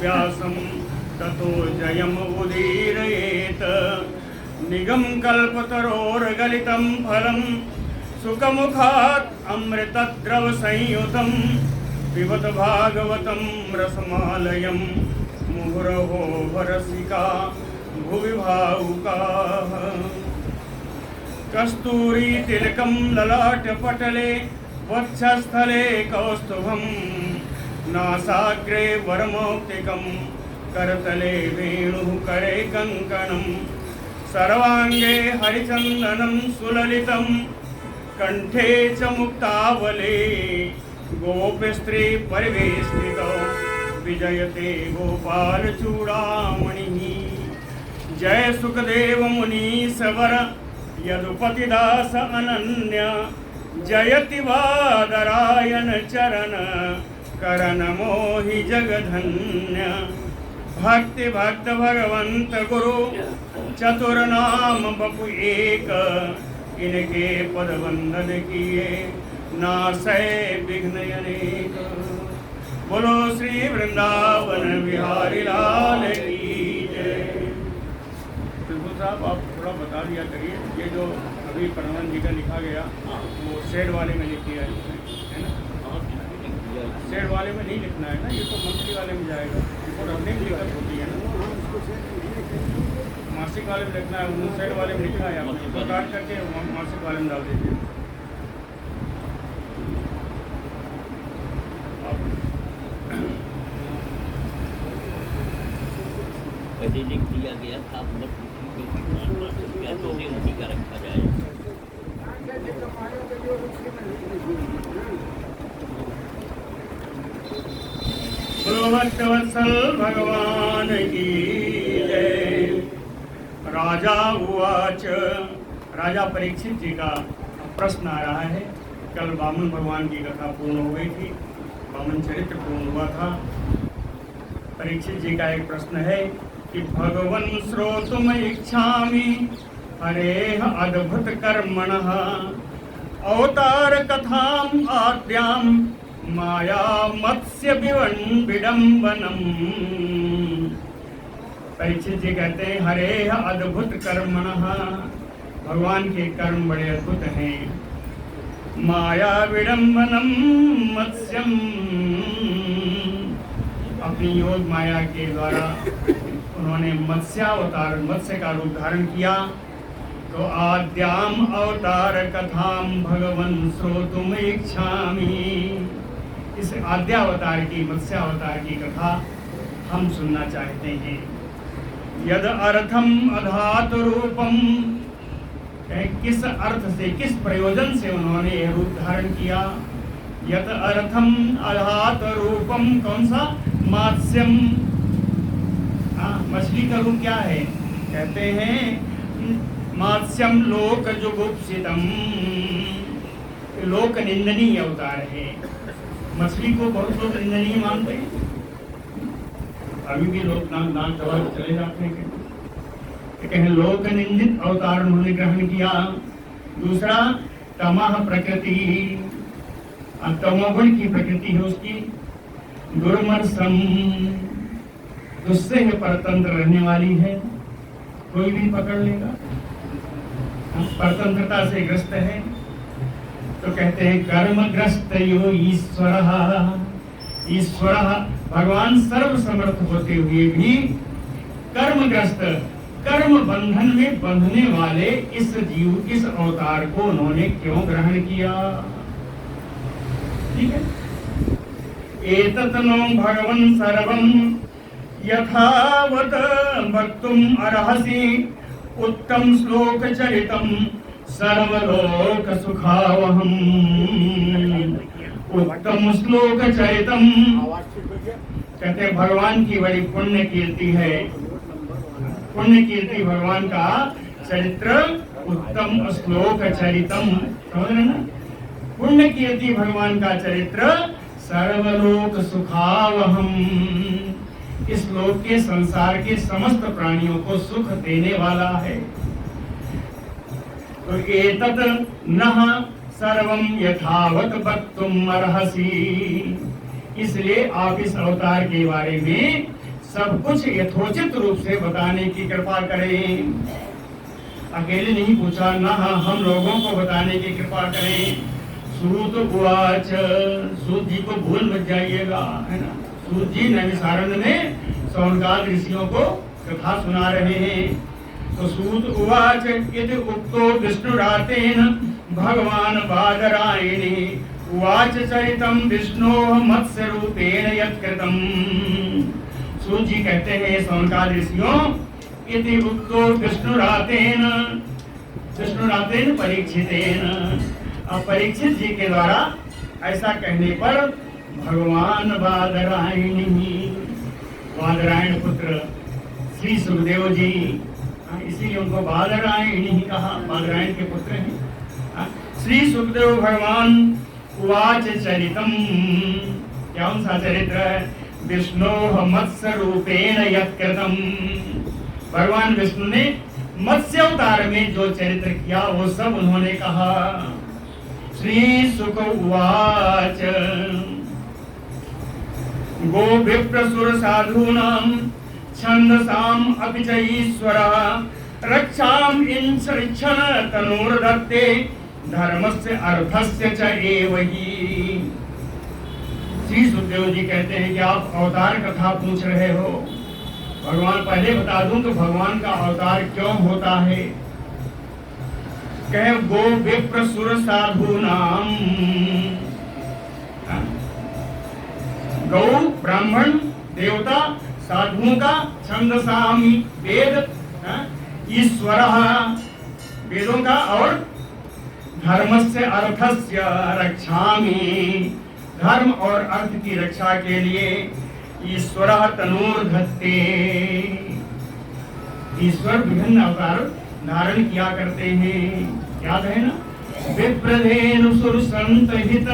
व्यासं ततो जयम् उदीरयेत् निगम कल्पतरोर्गलितं फलं सुखमुखात् अमृतद्रव संयुतं पिबत भागवतं रसमालयं मुहुरहो रसिका भुवि भावुकाः कस्तूरी तिलकं ललाटपटले वक्षस्थले कौस्तुभं नासाग्रे वरमौक्तिकं करतले वेणुः करे कङ्कणं सर्वांगे हरिचन्दनं सुललितं कंठे च मुक्तावले गोपस्त्री परिवेष्टितो विजयते गोपालचूडामणिः जय सुखदेव मुनीश्वर यदुपतिदास अनन्य जयति वादरायण चरण करण मोहि जगधन्य भक्ति भक्त भगवंत गुरु चतुर्नाम बपु एक इनके पद वंदन किए नासै विघ्न अनेक। बोलो श्री वृंदावन बिहारी लाल की जय। बिल्कुल साहब आप थोड़ा बता दिया करिए, ये जो अभी परमान जी का लिखा गया वो शेड वाले में लिख दिया है ना? शेड वाले में नहीं लिखना है ना, ये तो मंथली वाले में जाएगा, और हमने भी दिक्कत होती है ना। मासिक वाले में लिखना है, शेड वाले में लिखना है, आपको काट करके मासिक वाले में डाल दीजिए। लिख दिया गया था, तो उसी का रखा जाए। भक्तवत्सल भगवान की जय। राजा उवाच, राजा परीक्षित जी का प्रश्न आ रहा है। कल वामन भगवान की कथा पूर्ण हो गई थी, वामन चरित्र पूर्ण हुआ था। परीक्षित जी का एक प्रश्न है कि भगवन् श्रोतुम इच्छामि हरेः अद्भुत कर्मणः अवतार कथाम आद्याम माया मत्स्य विडम्बनम। परीक्षित जी कहते हैं हरेः अद्भुत कर्मणः, भगवान के कर्म बड़े अद्भुत हैं। माया विडम्बनम मत्स्यम, अपनी योग माया के द्वारा उन्होंने मत्स्यावतार, मत्स्य का रूप धारण किया। तो आद्याम अवतार कथाम भगवन् श्रोतुम इच्छामि, इस आद्यावतार की, मत्स्यावतार की कथा हम सुनना चाहते हैं। यद अर्थम अधातु रूपम, किस अर्थ से, किस प्रयोजन से उन्होंने यह रूप धारण किया। यद अर्थम अधातु रूपम, कौन सा? मत्स्यम, मछली का रूप क्या है? कहते हैं मत्स्यम लोक जुगुप्सितम, लोक निंदनीय अवतार है। मछली को बहुत लोग निंदनीय मानते हैं, अभी भी लोग नाम दबा चले जाते हैं। कहें लोक निंदित अवतार उन्होंने ग्रहण किया। दूसरा तमः प्रकृति, तमोगुण की प्रकृति है उसकी। दुर्मर्षम, दुस्से परतंत्र रहने वाली है, कोई भी पकड़ लेगा, परतंत्रता से ग्रस्त है। तो कहते हैं कर्मग्रस्त यो ईश्वरः, ईश्वरः भगवान सर्व समर्थ होते हुए भी कर्मग्रस्त, कर्म बंधन में बंधने वाले इस जीव, इस अवतार को उन्होंने क्यों ग्रहण किया? ठीक है। एतत् नो भगवन् सर्वं यथावत वक्तुम अर्हसि उत्तम श्लोक चरितम सर्वलोक सुखावहम। उत्तम श्लोक चरितम, कहते भगवान की बड़ी पुण्य कीर्ति है। पुण्य कीर्ति भगवान का चरित्र, उत्तम श्लोक चरितम, समझ रहे ना? पुण्य कीर्ति भगवान का चरित्र सर्वलोक सुखावहम, इस लोक के, संसार के समस्त प्राणियों को सुख देने वाला है। तो एतत् नः सर्वं यथावत वक्तुम अर्हसि, इसलिए आप इस अवतार के बारे में सब कुछ यथोचित रूप से बताने की कृपा करें। अकेले नहीं पूछा, ना हम लोगों को बताने की कृपा करें। सूत उवाच, सूत जी को भूल मत जाइएगा, है ना। सूत जी नैमिषारण्य में शौनकादि ऋषियों को कथा सुना रहे हैं। तो सूत उवाच इति उक्तो विष्णुरातेन भगवान बादरायणे उवाच चरितम विष्णोः मत्स्य रूपेण यत्कृतम्। सूत जी कहते हैं शौनकादि ऋषियों, इति उक्तो विष्णुरातेन, विष्णुरातेन परीक्षितेन, अब परीक्षित जी के द्वारा ऐसा कहने पर भगवान बादरायणी, बादरायण पुत्र श्री सुखदेव जी, इसीलिए उनको बादरायणी ही कहा, बादरायण के पुत्र हैं। श्री सुखदेव भगवान उवाच चरितम, क्या उनका चरित्र है? विष्णोः मत्स्य रूपेण यत्कृतम्, भगवान विष्णु ने मत्स्य अवतार में जो चरित्र किया वो सब उन्होंने कहा। श्री सुक उवाच गो विप्रसुर साधूनां छंदसाम अपि च ईश्वरः रक्षाम इंसृच्छन तनोर्दत्ते धर्मस्य अर्थस्य च एव हि। श्री सुखदेव जी कहते हैं कि आप अवतार कथा पूछ रहे हो। भगवान, पहले बता दूं तो भगवान का अवतार क्यों होता है। कहे गो विप्र सुर साधूनाम, गौ ब्राह्मण देवता साधुओं का, छंदसामी वेद, ईश्वर वेदों का, और धर्मस्य अर्थस्य रक्षामि, धर्म और अर्थ की रक्षा के लिए ईश्वर तनोर्धत्ते, ईश्वर विभिन्न अवतार धारण किया करते हैं। याद है ना, विप्रधेनु सुर संत हित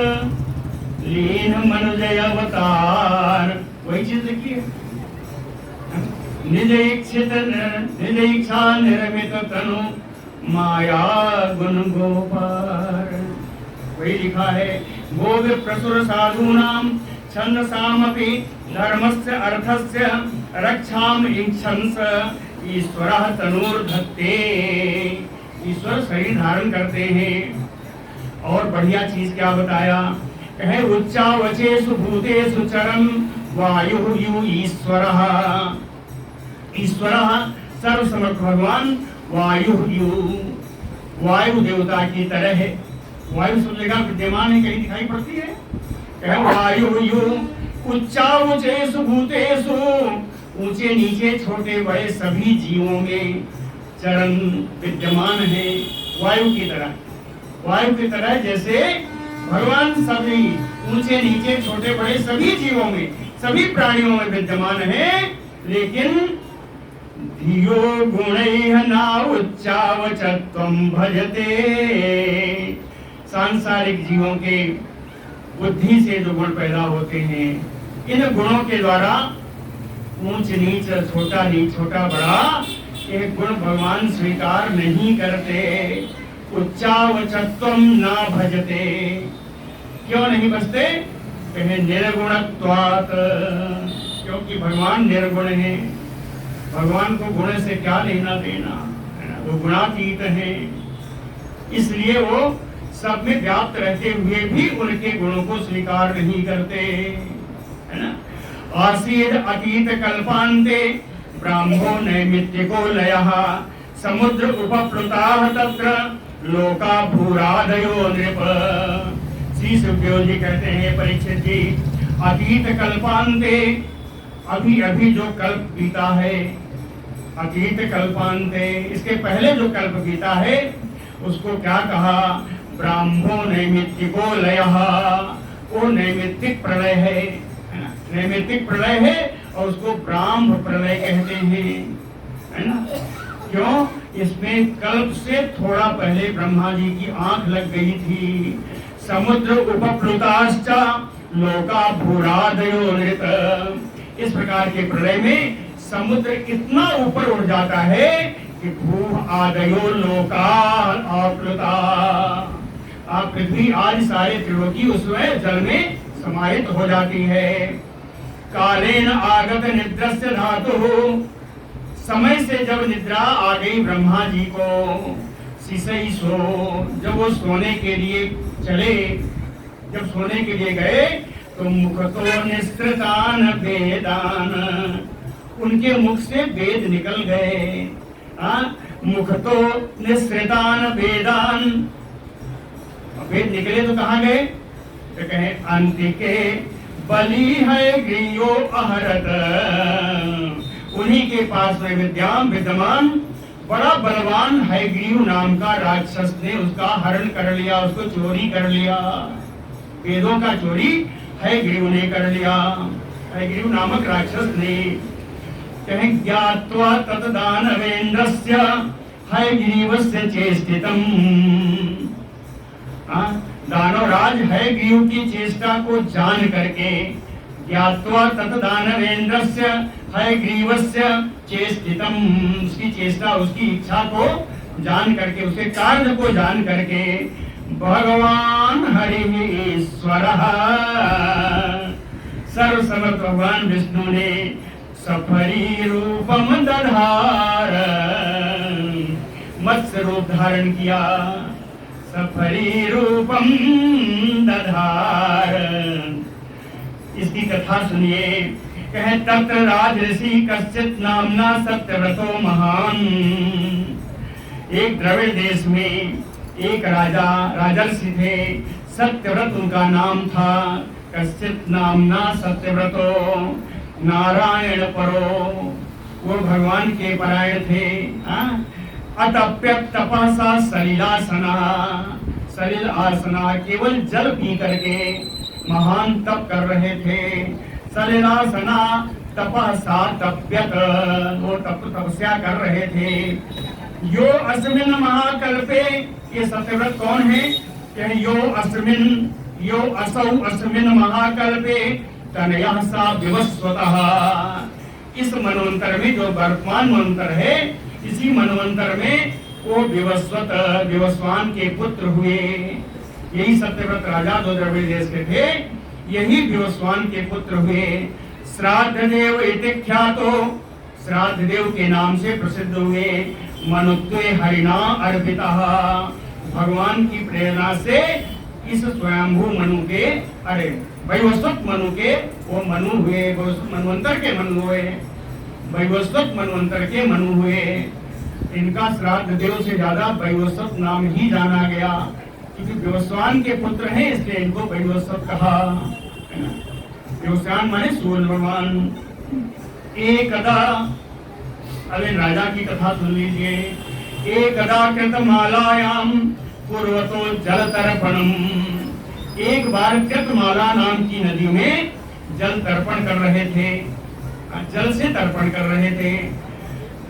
लीन मनुजय अवतार, वही चीज लिखी है। निज इच्छित निज इच्छा निर्मित तनु माया गुण गोपार, वही लिखा है। गो विप्रसुर साधूनाम छंदसामपि धर्मस्य अर्थस्य रक्षाम इच्छन्स ईश्वरः तनूर्धत्ते, ईश्वर शरीर धारण करते हैं। और बढ़िया चीज क्या बताया, कहे उच्चावचेषु भूतेषु चरन् वायुः यु ईश्वरः, ईश्वरः सर्वसमर्थ भगवान वायुः यु, वायु देवता की तरह है। वायु सब जगह विद्यमान है, कहीं दिखाई पड़ती है। वायु यु उच्चावचेषु भूतेषु, ऊंचे नीचे छोटे बड़े सभी जीवों में चरण विद्यमान है, वायु की तरह। वायु की तरह जैसे भगवान सभी ऊंचे नीचे छोटे बड़े सभी जीवों में, सभी प्राणियों में विद्यमान है। लेकिन धियो गुणैः न उच्चावचत्वं भजते, सांसारिक जीवों के बुद्धि से जो गुण पैदा होते हैं, इन गुणों के द्वारा ऊंच नीच, छोटा बड़ा, एक गुण भगवान स्वीकार नहीं करते। उच्चावचत्वं न भजते, क्यों नहीं बचते? कहे निर्गुणत्वात्, क्योंकि भगवान निर्गुण है। भगवान को गुण से क्या लेना देना, है ना, वो गुणातीत है। इसलिए वो सब में व्याप्त रहते हुए भी उनके गुणों को स्वीकार नहीं करते, है ना। आसीद अतीत कल्पान्ते ब्राह्मो नैमित्तिको लयः समुद्र उपप्लुताः तत्र लोका भूरादयो नृप। श्री सुखदेव जी कहते हैं, परीक्षित जी, अतीत कल्पान्ते, अभी अभी जो कल्प बीता है, अतीत कल्पान्ते, इसके पहले जो कल्प बीता है उसको क्या कहा? ब्राह्मो नैमित्तिको लयः, वो नैमित्तिक प्रलय है, नैमित्तिक प्रलय है और उसको ब्राह्म प्रलय कहते हैं, है ना। क्यों? इसमें कल्प से थोड़ा पहले ब्रह्मा जी की आंख लग गई थी। समुद्र उपप्लुताश्च लोका भूरादयो नृत, इस प्रकार के प्रलय में समुद्र इतना ऊपर उठ जाता है कि भू आदयो लोका आप्लुता, आप पृथ्वी आज सारे त्रिलोकी उसमें जल में समाहित हो जाती है। कालेन आगत निद्रस्य धातु, समय से जब निद्रा आ गई ब्रह्मा जी को, सिसई सो, जब वो सोने के लिए चले, जब सोने के लिए गए तो मुख तो निस्तृतान वेदान, उनके मुख से वेद निकल गए। मुख तो निस्तृतान वेदान, वेद निकले तो कहाँ गए? तो कहे अंतिके बलि है ग्रीयो अहरत, उन्हीं के पास में विद्यमान बड़ा बलवान हैग्रीव नाम का राक्षस ने उसका हरण कर लिया, उसको चोरी कर लिया। वेदों का चोरी हैग्रीव ने कर लिया, हैग्रीव नामक राक्षस ने। कहें ज्ञात्वा ततदानवेन्द्रस्य हैग्रीवस्य चेष्टितम्, दानवराज हैग्रीव की चेष्टा को जान करके, ज्ञात्वा ततदानवेन्द्रस्य हैग्रीवस्य चेष्टितम्, उसकी चेष्टा, उसकी इच्छा को जान करके, उसके कार्य को जान करके, भगवान हरि ईश्वरः, सर्वसमर्थ भगवान विष्णु ने सफरी रूपम दधार, मत्स्य रूप धारण किया, सफरी रूपम दधार। इसकी कथा सुनिए। कहे तत्र राजऋषि कश्चित नामना सत्यव्रतो महान, एक द्रविड़ देश में एक राजा राजर्षि थे, सत्यव्रत उनका नाम था। कश्चित नामना सत्यव्रतो नारायण परो, वो भगवान के परायण थे। अतप्य तपसा सलिलासना, सलिल आसना, केवल जल पी करके महान तप कर रहे थे। सलिलासना तपसा तप्यत, वो तपस्या कर रहे थे। यो अस्मिन महाकल्पे, ये सत्यव्रत कौन है? यो असौ अस्मिन महाकल्पे तनयः सा विवस्वतः, इस मनवंतर में, जो वर्तमान मनवंतर है, इसी मनवंतर में वो विवस्वत, विवस्वान के पुत्र हुए। यही सत्यव्रत राजा जो द्रविड़ देश के थे, यही विवस्वान के पुत्र हुए। श्राद्ध देव इति ख्यातो, श्राद्ध देव के नाम से प्रसिद्ध हुए। मनुत्वे हरिणा अर्पितः, भगवान की प्रेरणा से इस स्वयंभू मनु के, अरे वैवस्वत मनु के वो मनु हुए, मनवंतर के मनु हुए, वैवस्वत मनवंतर के मनु हुए। इनका श्राद्ध देव से ज्यादा वैवस्वत नाम ही जाना गया, क्योंकि विवस्वान के पुत्र हैं, इसलिए इनको वैवस्वत कहा। विवस्वान माने सूर्य भगवान। एकदा, अरे राजा की कथा सुन लीजिए। एकदा कृतमालायाम पूर्वतो जल तर्पणम, एक बार कृतमाला नाम की नदी में जल तर्पण कर रहे थे, जल से तर्पण कर रहे थे।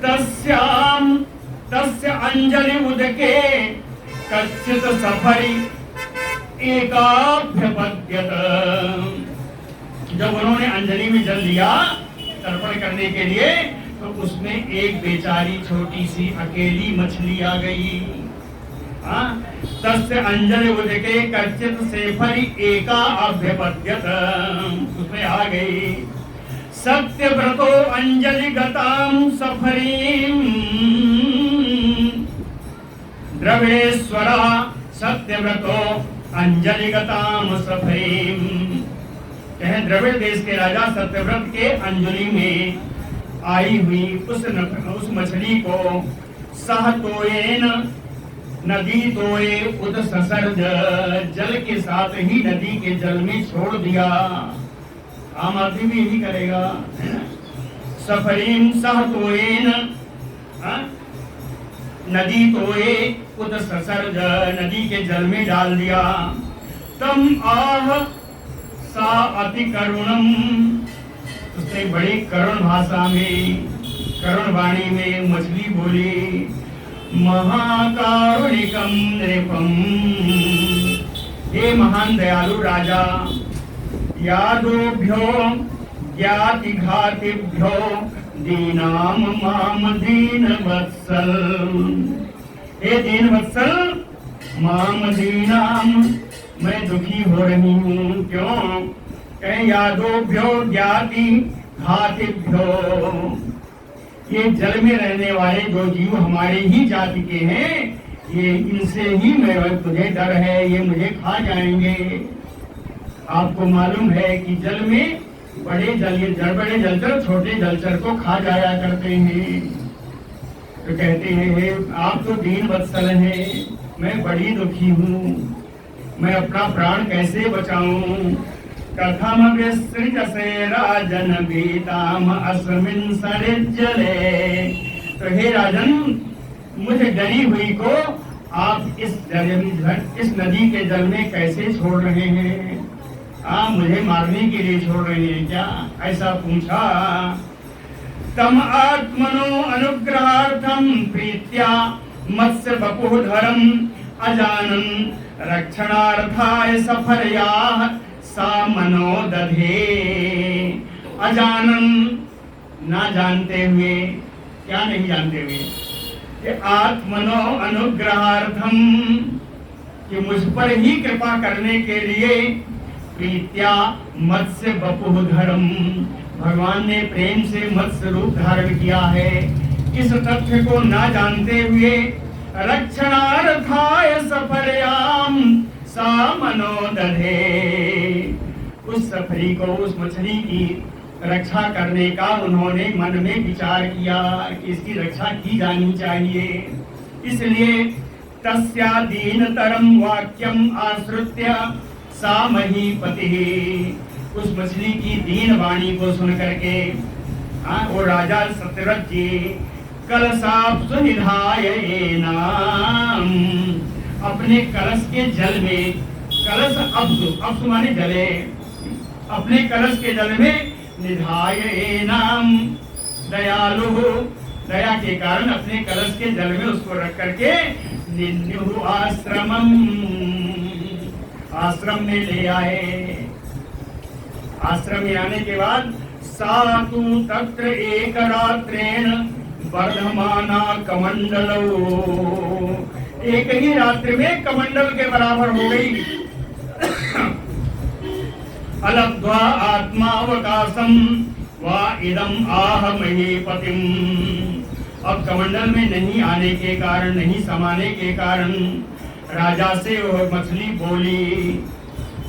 तस्याम तस्य अंजलि उदके कच्चित सफरी एकाभ्यपद्यत, जब उन्होंने अंजलि में जल लिया तर्पण करने के लिए, तो उसमें एक बेचारी छोटी सी अकेली मछली आ गई। तस्य अंजलि उदके कच्चित सफरी एका अभ्यपद्यत, उसमें आ गई। सत्यव्रतो अंजलि गताम सफरीम, द्रविड़ेश्वरा सत्यव्रतो अंजलि गताम सफरीम। कहे द्रविड़ देश के राजा सत्यव्रत के अंजलि में आई हुई उस मछली को सहतोयेन नदी तोये उद ससर्ज, जल के साथ ही नदी के जल में छोड़ दिया। आम आदमी भी यही करेगा। सफरीम सहतोयेन, नदी तोये उद ससर्ज, नदी के जल में डाल दिया। तम आह सा अति करुणम, उसने बड़ी करुण भाषा में, करुण वाणी में मछली बोली। महाकारुणिकम नृपम, हे महान दयालु राजा, यादोभ्यो ज्ञाति घातिभ्यो दीनाम माम दीन वत्सल, हे दीन वत्सल माम दीनाम, मैं दुखी हो रही हूँ। क्यों? कहें यादोभ्यो ज्ञाति घातिभ्यो, ये जल में रहने वाले जो जीव हमारे ही जाति के हैं, ये इनसे ही तुझे डर है, ये मुझे खा जाएंगे। आपको मालूम है कि जल में बड़े जलचर छोटे जलचर को खा जाया करते हैं। तो कहते हैं आप तो दीन वत्सल हैं, मैं बड़ी दुखी हूँ, मैं अपना प्राण कैसे बचाऊं। कथम विसृजसे राजन भीताम अस्मिन् सरिज्जले। तो हे राजन, मुझे डरी हुई को आप इस नदी के जल में कैसे छोड़ रहे हैं? आप मुझे मारने के लिए छोड़ रहे हैं क्या? ऐसा पूछा। तम आत्मनो अनुग्रहार्थम प्रीत्या मत्स्य बपुधरम अजानन रक्षणार्थाय सफरयाः सा मनो दधे। अजानन, ना जानते हुए, क्या नहीं जानते हुए, कि आत्मनो अनुग्रहार्थम, कि मुझ पर ही कृपा करने के लिए, प्रीत्या मत्स्य बपुधरम, भगवान ने प्रेम से मत्स्य रूप धारण किया है, इस तथ्य को ना जानते हुए रक्षणार्थाय सफरयाम सा मनो दधे, उस सफरी को, उस मछली की रक्षा करने का उन्होंने मन में विचार किया कि इसकी रक्षा की जानी चाहिए। इसलिए तस्या दीनतरम वाक्यम आश्रित्य सा महीपति, उस मछली की दीन वाणी को सुन करके वो राजा सत्यव्रत जी कलशाप सुनिधाय नाम, अपने कलश के जल में, कलश अप्सु माने जले, अपने कलश के जल में निधाय नाम, दयालु, दया के कारण अपने कलश के जल में उसको रख करके निन्यु आश्रमम, आश्रम में ले आए। आश्रम में आने के बाद सातु तत्र एक रात्रेण वर्धमाना कमंडलो, एक ही रात्रि में कमंडल के बराबर हो गई। अलब्ध्वा आत्मावकाशम वा इदम आह महीपतिम, अब कमंडल में नहीं आने के कारण, नहीं समाने के कारण राजा से वह मछली बोली,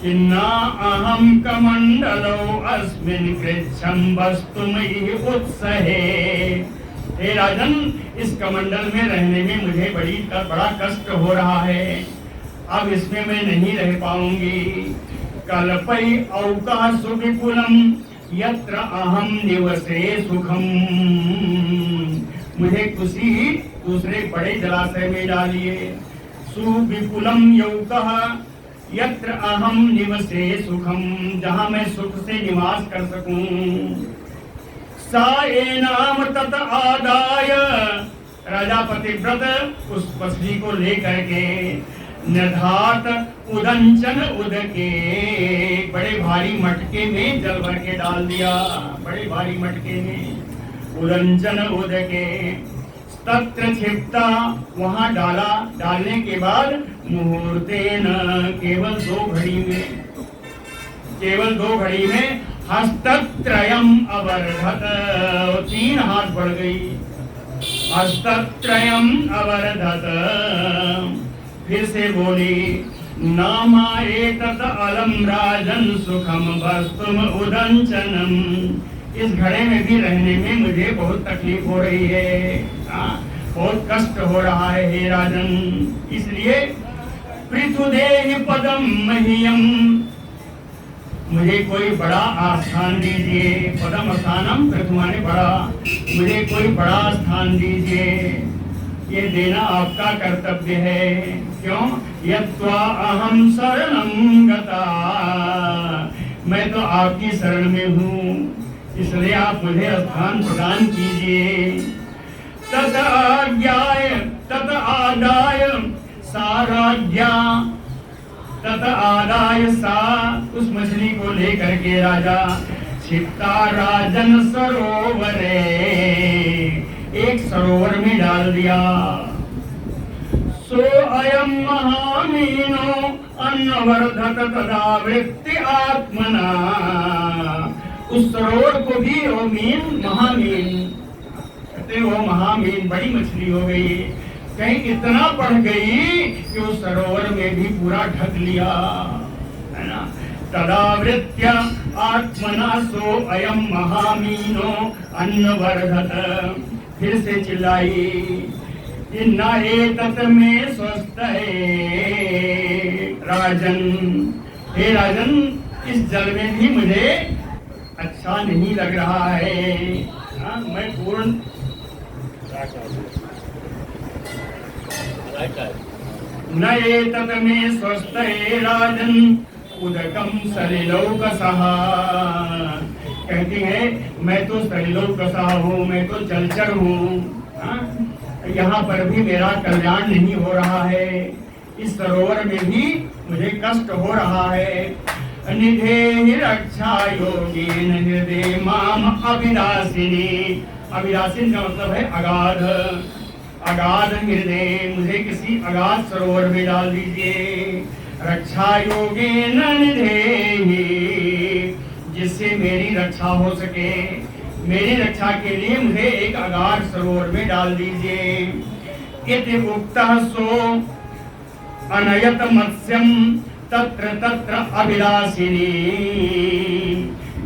इन्ना अहम कमंडलो अस्मिन् कृच्छं वस्तुमयि उत्सहे। हे राजन, इस कमंडल में रहने में मुझे बड़ा कष्ट हो रहा है, अब इसमें मैं नहीं रह पाऊंगी। कल्पई औका सुविपुलम यत्र अहम निवसे सुखम, मुझे किसी दूसरे बड़े जलाशय में डालिए। सुविपुलम यौकः यत्र अहम निवसे सुखम, जहाँ मैं सुख से निवास कर सकूं। सा एनाम तत आदाय, राजा पतिव्रत उस मछली को लेकर के निर्धात उदंचन उदके, बड़े भारी मटके में जल भर के डाल दिया, बड़े भारी मटके में उदंचन उदके, तत्र क्षिप्ता, वहां डाला, डालने के बाद मुहूर्तेन, केवल दो घड़ी में हस्तत्रयम अवर्धत, 3 हाथ बढ़ गई। हस्तत्रयम अवर्धत, फिर से बोली, नामा एतत् अलम राजन सुखम वस्तुम उदंचनम, इस घड़े में भी रहने में मुझे बहुत तकलीफ हो रही है, बहुत कष्ट हो रहा है हे राजन। इसलिए पृथुदेहि पदम मह्यम, मुझे कोई बड़ा आस्थान दीजिए। पदम स्थानम, पृथु माने बड़ा, मुझे कोई बड़ा स्थान दीजिए, ये देना आपका कर्तव्य है। क्यों? यत्वा अहम शरणं गता, मैं तो आपकी शरण में हूँ, इसलिए आप मुझे स्थान प्रदान कीजिए। तत आज्ञाय तत आदाय साराज्ञा, तत आदाय सा, उस मछली को लेकर के राजा क्षिप्ता राजन सरोवरे, एक सरोवर में डाल दिया। सो अयम महामीनो अन्नवर्धत तदा वृत्ति आत्मना, उस सरोवर को भी वो मीन महामीन कहते, वो महामीन बड़ी मछली हो गई, कहीं इतना बढ़ गई कि उस सरोवर में भी पूरा ढक लिया, है ना। तदावृत्य आत्मना सो अयम महामीनो अन्नवर्धत, फिर से चिल्लाई, न एतत् में स्वस्थ है राजन, हे राजन, इस जल में भी मुझे अच्छा नहीं लग रहा है। हाँ, मैं पूर्ण न एतत् में स्वस्थ है राजन उदकम सलिलौकसः, कहती है मैं तो सलिलौकसः हूँ, मैं तो जलचर हूँ, यहाँ पर भी मेरा कल्याण नहीं हो रहा है, इस सरोवर में भी मुझे कष्ट हो रहा है। निधे रक्षा योगेन हृदय माम अभिलाषिनी, अभिलाषिन का मतलब है अगाध, अगाध हृदय, मुझे किसी अगाध सरोवर में डाल दीजिए। रक्षा योगेन निधेहि, जिससे मेरी रक्षा हो सके, मेरी रक्षा के लिए मुझे एक अगाध सरोवर में डाल दीजिए। इति उक्तः सो अनयत मत्स्यम तत्र तत्र अभिलाषिनी,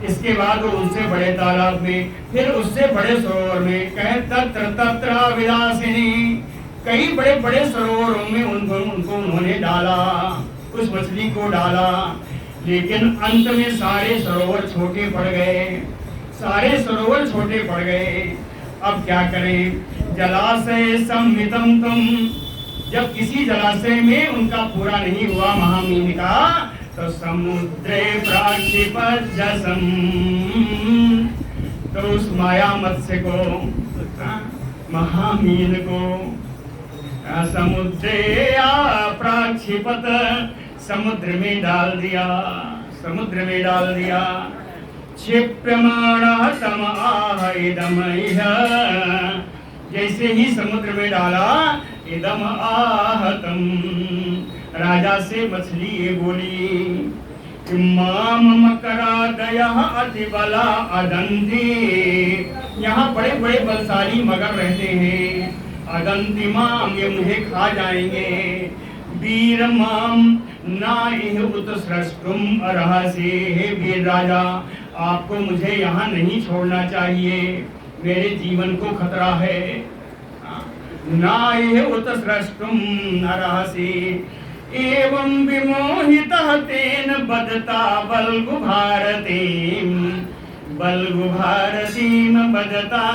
इसके बाद वो उससे बड़े तालाब में, फिर उससे बड़े सरोवर में, कहे तत्र तत्र अभिलाषिनी, कई बड़े बड़े सरोवरों में उनको उन्होंने डाला, उस मछली को डाला, लेकिन अंत में सारे सरोवर छोटे पड़ गए, सारे सरोवर छोटे पड़ गए। अब क्या करें, जलाशय संवितम तुम, जब किसी जलाशय में उनका पूरा नहीं हुआ महामीन का, तो समुद्रे प्राक्षिपजसम, तो उस माया मत्स्य को, महामीन को समुद्रे प्राक्षिपत, समुद्र में डाल दिया, समुद्र में डाल दिया। क्षिप्यमाणः तम आह इदम इह, जैसे ही समुद्र में डाला, इदम आहतम, राजा से मछली ये बोली, माम मकरादयः अतिबला अदंती, यहाँ बड़े बड़े बलशाली मगर रहते हैं, अदंती माम, ये मुझे खा जाएंगे। वीर माम नाइह उत्सृष्टुम अर्हसि, हे वीर राजा, आपको मुझे यहाँ नहीं छोड़ना चाहिए, मेरे जीवन को खतरा है। नाइह उत्सृष्टुम अर्हसि, एवं विमोहितः तेन बदता बल्गु भारतीम, बल्गु भारतीम बदता,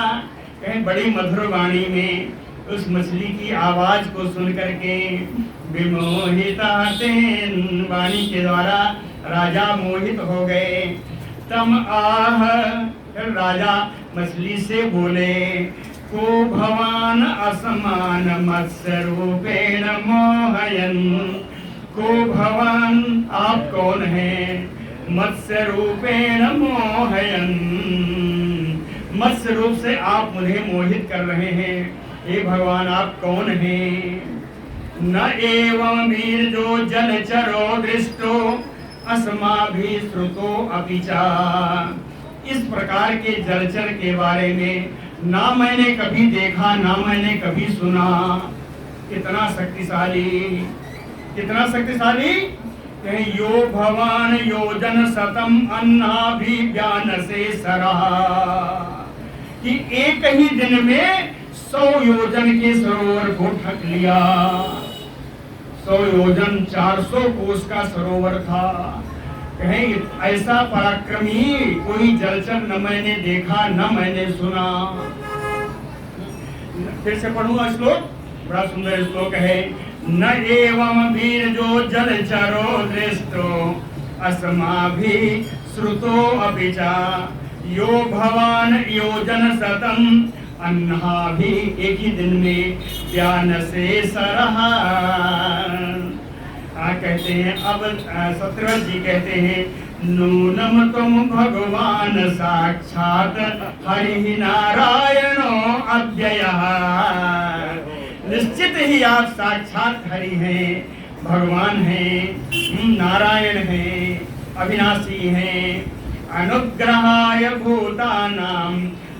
कहीं बड़ी मधुर वाणी में उस मछली की आवाज को सुन करके, विमोहितः तेन, वाणी के द्वारा राजा मोहित हो गए। तम आह, राजा मछली से बोले, को भवान असमान मत्स्य रूपेण मोहयन, को भवान, आप कौन हैं, मत्स्य रूपेण मोहयन, मत्स्य रूप से आप मुझे मोहित कर रहे हैं, हे भगवान आप कौन हैं। न एवं वीर जो जलचरो दृष्टो अस्माभि श्रुतो अपिचा, इस प्रकार के जलचर के बारे में ना मैंने कभी देखा, ना मैंने कभी सुना। कितना शक्तिशाली, कितना शक्तिशाली, यो भवान योजन शतम अन्नाभिज्ञान से सरहा, कि एक ही दिन में 100 योजन के सरोवर को ढक लिया। 100 योजन 400 कोस का सरोवर था। कहीं ऐसा पराक्रमी कोई जलचर न मैंने देखा, न मैंने सुना। फिर से पढ़ूंगा श्लोक, बड़ा सुंदर श्लोक है। न एवं वीर जो जलचरो दृष्टो अस्माभि श्रुतो अपिचा, यो भवान योजन शतम अन्नाभि, एक ही दिन में ज्ञान से सरहा। कहते हैं, अब सत्रवत जी कहते हैं, नूनम तुम भगवान साक्षात हरि नारायणो अव्ययः, निश्चित ही आप साक्षात हरि हैं, भगवान हैं, नारायण हैं। अविनाशी हैं। अनुग्रहाय भूतानां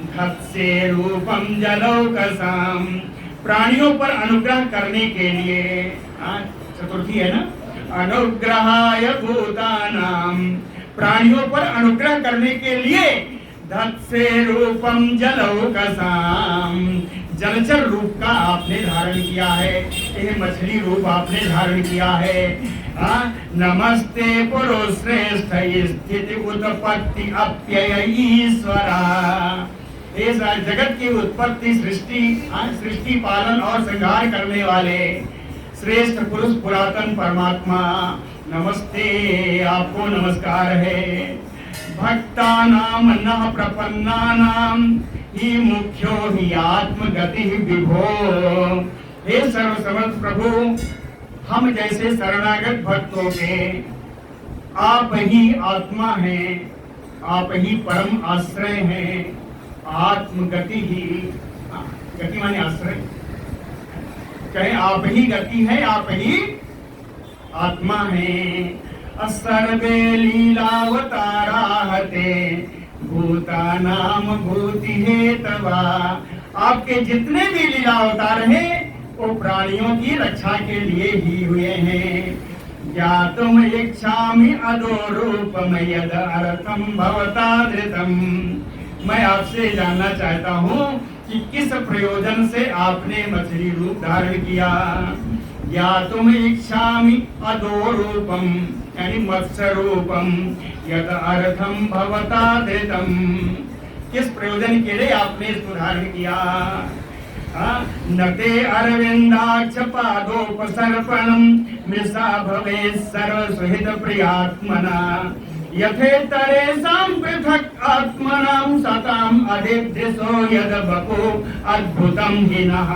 धत्से रूपम जलौकसाम, प्राणियों पर अनुग्रह करने के लिए, चतुर्थी है ना, अनुग्रहाय भूतानां, प्राणियों पर अनुग्रह करने के लिए, धत्से रूपम जलौकसाम, जलचर रूप का आपने धारण किया है, यह मछली रूप आपने धारण किया है। नमस्ते पुरुष श्रेष्ठ स्थिति उत्पत्ति अप्यय ईश्वरा, इस जगत की उत्पत्ति सृष्टि पालन और संहार करने वाले श्रेष्ठ पुरुष पुरातन परमात्मा, नमस्ते, आपको नमस्कार है। भक्तानाम न प्रपन्नानाम ही मुख्यो ही आत्मगति विभो, हे सर्वसमर्थ प्रभु, हम जैसे शरणागत भक्तों के आप ही आत्मा हैं, आप ही परम आश्रय हैं। आत्मगति ही, गति माने आश्रय, कहे आप ही गति है, आप ही आत्मा है। सर्वे लीलावताराहते भूतानाम भूति हेतवा, आपके जितने भी लीला अवतार हैं वो प्राणियों की रक्षा के लिए ही हुए हैं। ज्ञातुम इच्छामि अदो रूपम यद अर्थम भवता धृतम, मैं आपसे जानना चाहता हूँ कि किस प्रयोजन से आपने मछली रूप धारण किया। ज्ञातुम इच्छामि अदो रूपम, यानी मत्स्य रूपम, यद अर्थम भवता धृतम, किस प्रयोजन के लिए आपने इसको धारण किया। नते अरविंदाक्ष पादोपसर्पणम मृषा भवे सर्व सुहित प्रियात्मना, यथेतरेषां पृथक् आत्मनां सतां अधिदृशो यद बपु अद्भुतं हिनः।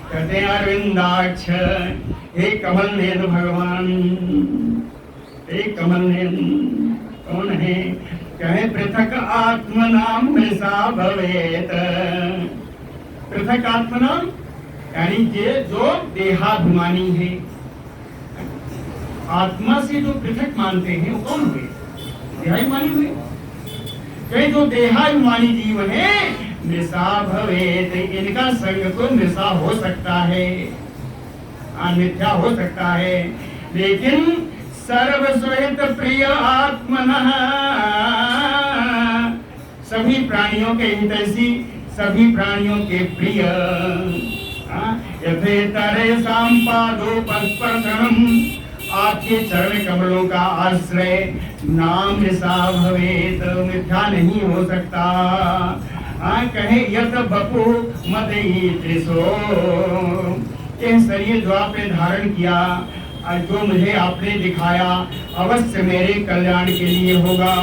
कहते अरविंदाक्ष, हे कमल नयन भगवान, हे कमल नयन कौन है। कहे पृथक आत्मनां मृषा भवेत, पृथक आत्मनाम यानी जो देहाभिमानी है, आत्मा से जो पृथक मानते हैं वो कौन हुए, देहाभिमानी हुए। कहे जो देहाभिमानी जीव है, मृषा भवेत, इनका संग तो मृषा हो सकता है, मिथ्या हो सकता है, लेकिन सर्वस्वहित प्रिय आत्मनः, सभी प्राणियों के हितैषी, सभी प्राणियों के प्रिय। यथेतरेषां पादोपस्पर्शनम्, आपके चरण कमलों का आश्रय नाम मृषा भवेत, मिथ्या नहीं हो सकता। कहे यत बपु मदईदृशो, यह शरीर जो आपने धारण किया, जो मुझे आपने दिखाया, अवश्य मेरे कल्याण के लिए होगा।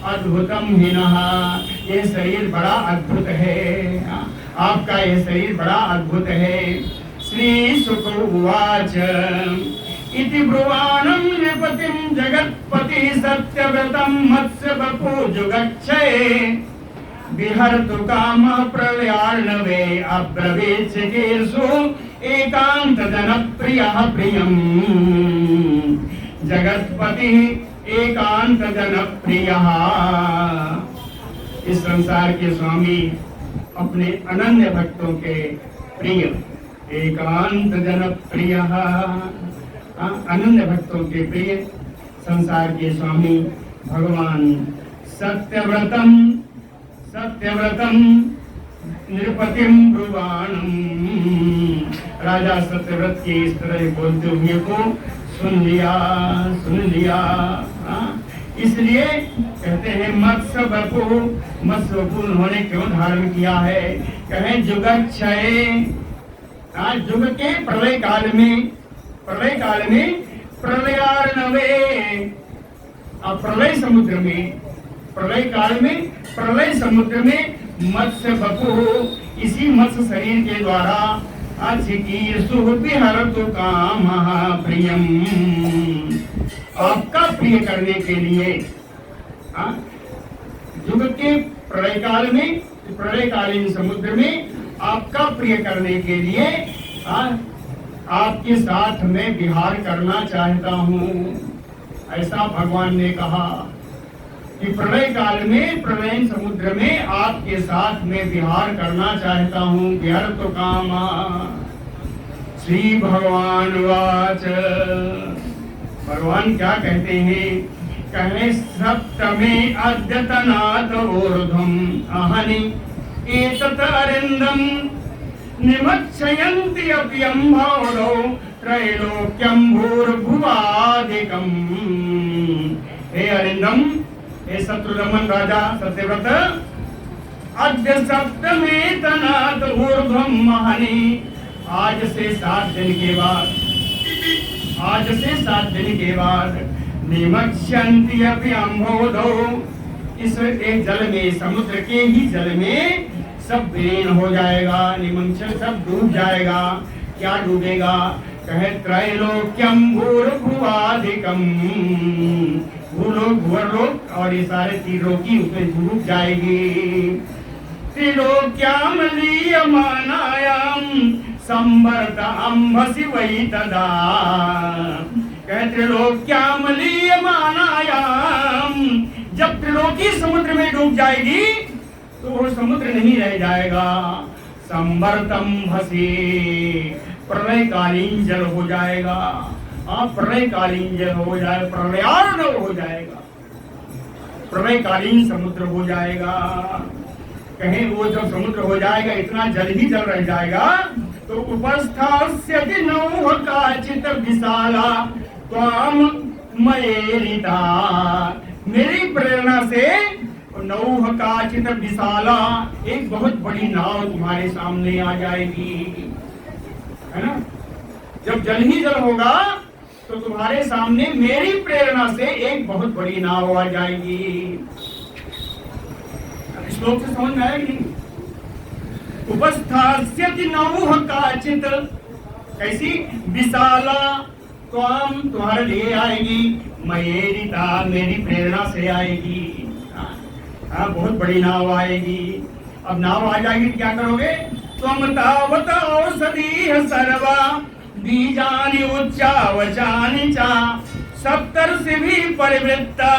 अद्भुतम हिनः, यह शरीर बड़ा अद्भुत है, आपका यह शरीर बड़ा अद्भुत है। श्री शुक उवाच इति ब्रुवाणं नृपतिं जगत्पति सत्यव्रतं मत्स्य बपु जुगच्छे, विहर्तु काम प्रलयार्णवे अब्रवीत् चिकीर्षु एकांत जनप्रियः प्रियम्। जगत्पति एकांत जनप्रियः, इस संसार के स्वामी अपने अनन्य भक्तों के प्रिय, एकांत जनप्रियः, अनन्य भक्तों के प्रिय संसार के स्वामी भगवान। सत्यव्रतम, सत्यव्रतम नृपतिम ब्रुवाणम, राजा सत्यव्रत के इस तरह बोलते हुए को सुन लिया, सुन लिया। इसलिए कहते हैं मत्स्य बपु, मत्स्य बपु उन्होंने क्यों धारण किया है। कहें जुगक्षय, जुग के प्रलय काल में, प्रलय काल में प्रलयार्णवे, प्रलय समुद्र में, प्रलय काल में प्रलय समुद्र में मत्स्य बपु, इसी मत्स्य शरीर के द्वारा विहरतु कामः प्रियम, आपका प्रिय करने के लिए। युग के प्रलय काल में, प्रलयकालीन समुद्र में आपका प्रिय करने के लिए आपके साथ मैं विहार करना चाहता हूँ। ऐसा भगवान ने कहा कि प्रलय काल में प्रलय समुद्र में आपके साथ में विहार करना चाहता हूँ। व्यर्थ कामा श्री भगवान वाच। भगवान क्या कहते हैं? कहे सप्तमे अद्यतनात् ऊर्ध्वम् अहनि एतत् अरिन्दम् निमच्छयन्ति अपि अम्भोधौ त्रैलोक्यं भूर्भुवादिकम्। हे अरिन्दम, हे शत्रुदमन राजा सत्यव्रत, अद्य सप्तमे तनात् ऊर्ध्वम् अहनि। आज से 7 दिन के बाद, आज से 7 दिन के बाद निमक्षन्ति अपि अम्भोधौ, इस एक जल में, समुद्र के ही जल में सब विलीन हो जाएगा, निमंचन सब डूब जाएगा। क्या डूबेगा? कहे त्रैलोक्यम भूर्भुवाधिकम, भूलोक भूवर्लोक और ये सारे त्रिलोकी उसमें डूब जाएगी। त्रिलोक्याम लीयमानायाम संवर्त अम्भसि वै तदा। कहे त्रिलोक्याम लीयमानायाम, जब त्रिलोकी समुद्र में डूब जाएगी तो वो समुद्र नहीं रह जाएगा। संवर्तम भसी, प्रलयकालीन जल हो जाएगा। आप प्रलयकालीन जल हो जाए, प्रलयार्णव हो जाएगा, प्रलयकालीन समुद्र हो जाएगा। कहीं वो जब समुद्र हो जाएगा, इतना जल ही जल रह जाएगा तो उपस्थास्यति नौः काचित् विशाला त्वाम मयेरिता। मेरी प्रेरणा से नौः काचित् विशाला, एक बहुत बड़ी नाव तुम्हारे सामने आ जाएगी, है ना। जब जल ही जल होगा तो तुम्हारे सामने मेरी प्रेरणा से एक बहुत बड़ी नाव आ जाएगी। श्लोक से समझ में आएगी? उपस्थास्यति नौः काचित्, कैसी? विशाला त्वाम, तुम्हारे लिए आएगी, मयेरिता, मेरी प्रेरणा से आएगी। हाँ, बहुत बड़ी नाव आएगी। अब नाव आ जाएगी, क्या करोगे? त्वम तावत औषधीः सर्वा बीजानि उच्चावचानि च सप्तर्षिभिः परिवृत्ता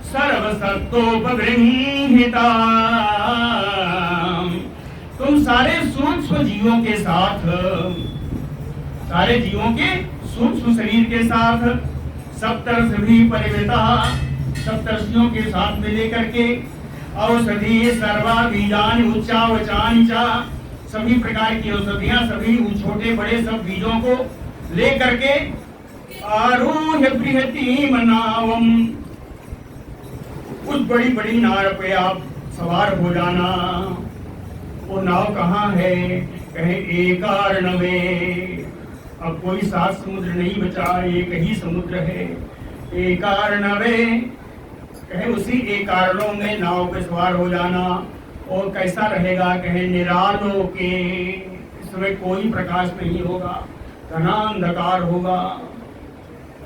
सर्वसत्तोपबृंहिता। तुम सारे सूक्ष्म जीवों के साथ, सारे जीवों के सूक्ष्म शरीर के साथ सप्तर्षिभिः परिवृता, सप्तर्षियों के साथ में लेकर के औषधि सर्वा बीजानि उच्चावचानि च, सभी प्रकार की औषधियां, सभी छोटे बड़े सब बीजों को लेकर के आरूढ़ बृहतीम नावम, उस बड़ी बड़ी नाव पे आप सवार हो जाना। वो नाव कहाँ है? कहे एकार्णवे। अब कोई 7 समुद्र नहीं बचा, एक ही समुद्र है, एकार्णवे। कहे उसी एकार्णों में नाव पे सवार हो जाना। और कैसा रहेगा? कहे निरालो के, इसमें कोई प्रकाश नहीं होगा, घना अंधकार होगा।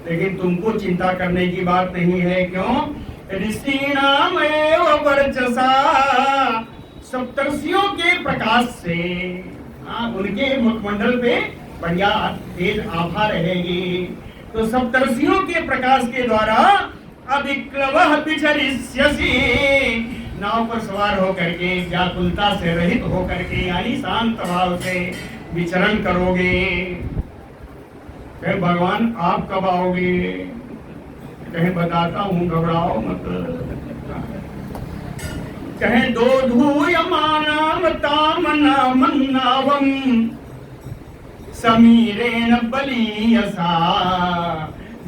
लेकिन तुमको चिंता करने की बात नहीं है। क्यों? ऋषीणामेव वर्चसा, सप्तर्षियों के प्रकाश से, उनके मुखमंडल पे बढ़िया तेज आभा रहेगी। तो सप्तर्षियों के प्रकाश के द्वारा अविक्लवः विचरिष्यसि, नाव पर सवार होकर के व्याकुलता से रहित होकर के, यानी शांत भाव से विचरण करोगे। कहे भगवान आप कब आओगे? कहे बताता हूँ, घबराओ मत। कहे दो धूयमानाम तामनामन्नावम समीरेण बलीयसा,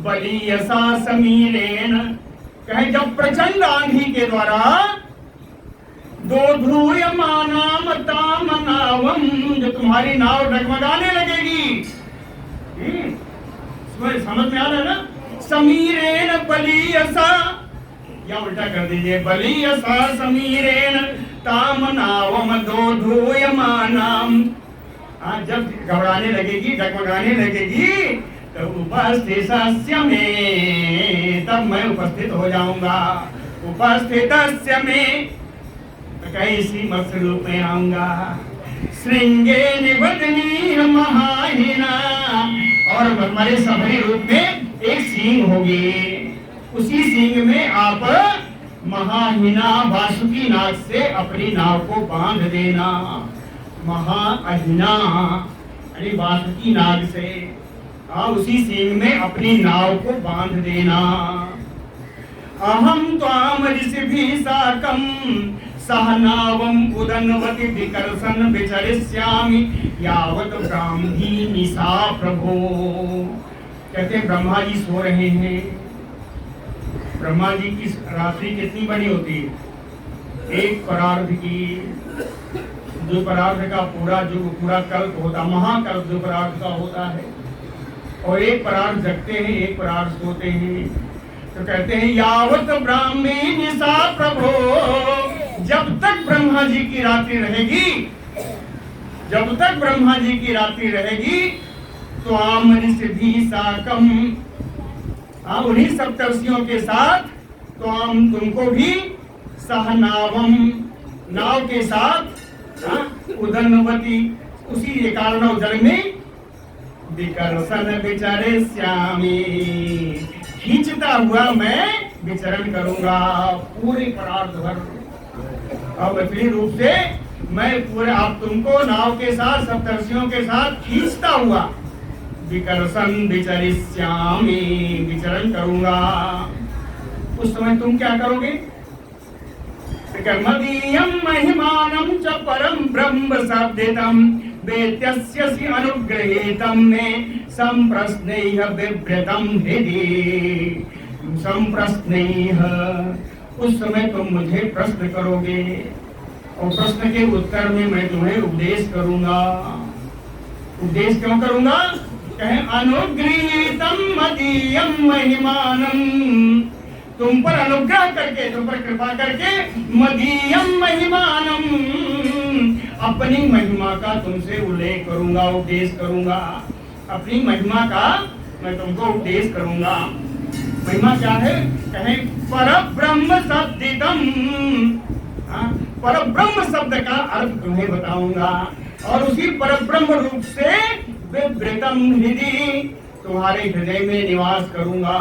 बलीयसा समीरेण। कहे जब प्रचंड आंधी के द्वारा दो धूयमानाम तामनावम, जो तुम्हारी नाव डगमगाने लगेगी, समझ में आ रहा है ना? समीरेण बलीयसा, या उल्टा कर दीजिए, बलीयसा समीरेण तामनावम दो धूयमानाम। जब घबराने लगेगी, डगमगाने लगेगी, तो उपस्थितस्य में, तब मैं उपस्थित हो जाऊंगा। उपस्थितस्य में कैसी मत्स्य रूप में आऊंगा। श्रृंगे निबदनी महाहिना, और हमारे सबरी रूप में एक सींग होगी। उसी सींग में आप महाहिना वासुकी नाग से अपनी नाव को बांध देना। महाअहिना यानी वासुकी नाग से उसी सींग में अपनी नाव को बांध देना। अहम त्वाम ऋषिभिः साकं सहनावम उदन्वति विकर्षन् विचरिष्यामि यावत् ब्राह्मी निशा प्रभो। कहते हैं ब्रह्मा जी सो रहे हैं। ब्रह्मा जी की रात्रि कितनी बड़ी होती है? एक परार्ध की। द्विपरार्ध का पूरा पूरा कल्प होता, महाकल्प द्विपरार्ध का होता है। और एक परार्ध जगते हैं, एक परार्ध सोते हैं। तो कहते हैं यावत ब्राह्मी निशा प्रभो, जब तक ब्रह्मा जी की रात्रि रहेगी, जब तक ब्रह्मा जी की रात्रि रहेगी, तो आम ऋषिभिः साकं, उन्हीं सप्तर्षियों के साथ, तो हम तुमको भी सहनावम, नाव के साथ, उदन्वति, उसी एकार्णव जल में, विकर्षण विचरिष्यामि, खींचता हुआ मैं विचरण करूंगा पूरे परार्ध भर। और वैसे रूप से मैं पूरे आप तुमको नाव के साथ सप्तर्षियों के साथ खींचता हुआ विकर्षण विचरिष्यामि, विचरण करूंगा। उस समय तुम क्या करोगे? मदीयं महिमानं च परं ब्रह्म शब्दितं वेत्यस्यसि अनुगृहीतं मे संप्रश्नैः बिभ्रतं हृदि। संप्रश्नैः, उस समय तुम मुझे प्रश्न करोगे और प्रश्न के उत्तर में मैं तुम्हें उपदेश करूंगा। उपदेश क्यों करूंगा? कहे अनुगृहीतं मदीयं महिमानं, तुम पर अनुग्रह करके, तुम पर कृपा करके, मदीयम महिमानम, अपनी महिमा का तुमसे उल्लेख करूंगा, उपदेश करूंगा। अपनी महिमा का मैं तुमको उपदेश करूंगा। महिमा क्या है? कहे परब्रह्म शब्दितम, परब्रह्म शब्द का अर्थ तुम्हें बताऊंगा। और उसी परब्रह्म रूप से विवृतम हृदय, तुम्हारे हृदय में निवास करूंगा।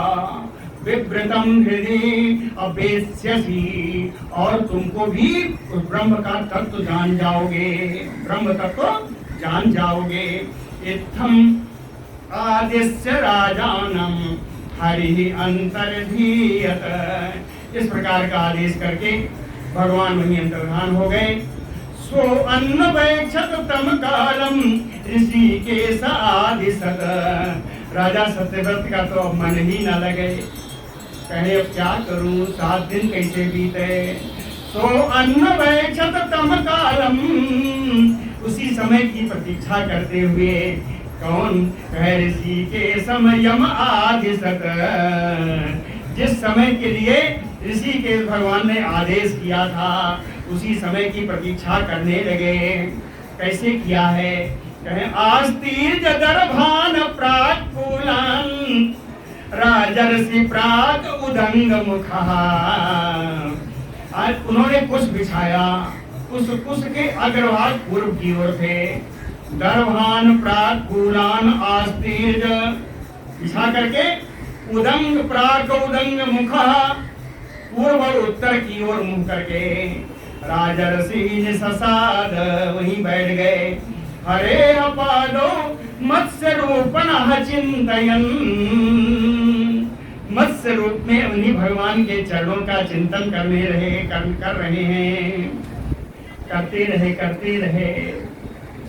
विवृतम हृदय अवेश्यसि, और तुमको भी उस ब्रह्म का तत्व जान जाओगे, ब्रह्म तत्व जान जाओगे। इत्थम आदिश्य राजानम हरि अंतर्धीयत, इस प्रकार का आदेश करके भगवान वहीं अंतर्धान हो गए। सो अन्नवैक्षत तम कालम ऋषिकेश आदिशत, राजा सत्यव्रत का तो मन ही न लगे। कहे अब क्या करूं, 7 दिन कैसे बीते। सो अन्नवैक्षत तम कालम, उसी समय की प्रतीक्षा करते हुए कौन? कहे ऋषिकेश यम आदिशत, जिस समय के लिए ऋषिकेश भगवान ने आदेश किया था उसी समय की प्रतीक्षा करने लगे। कैसे किया है? कहे आस्तीर्ज दर्भान प्राक्कूलान राजर्षि प्राग उदंग मुखः, आज उन्होंने कुश बिछाया। कुश के अग्रभाग पूर्व की ओर थे। दर्भान प्राक्कूलान आस्तीर्ज बिछा करके, उदंग प्राग उदंग मुखः, पूर्व और उत्तर की ओर मुंह करके राजर्षि ससाद वहीं बैठ गए। हरे अपादो मत्स्य रूपणः चिंतयन्, मत्स्य रूप में उन्हीं भगवान के चरणों का चिंतन कर रहे हैं। करते रहे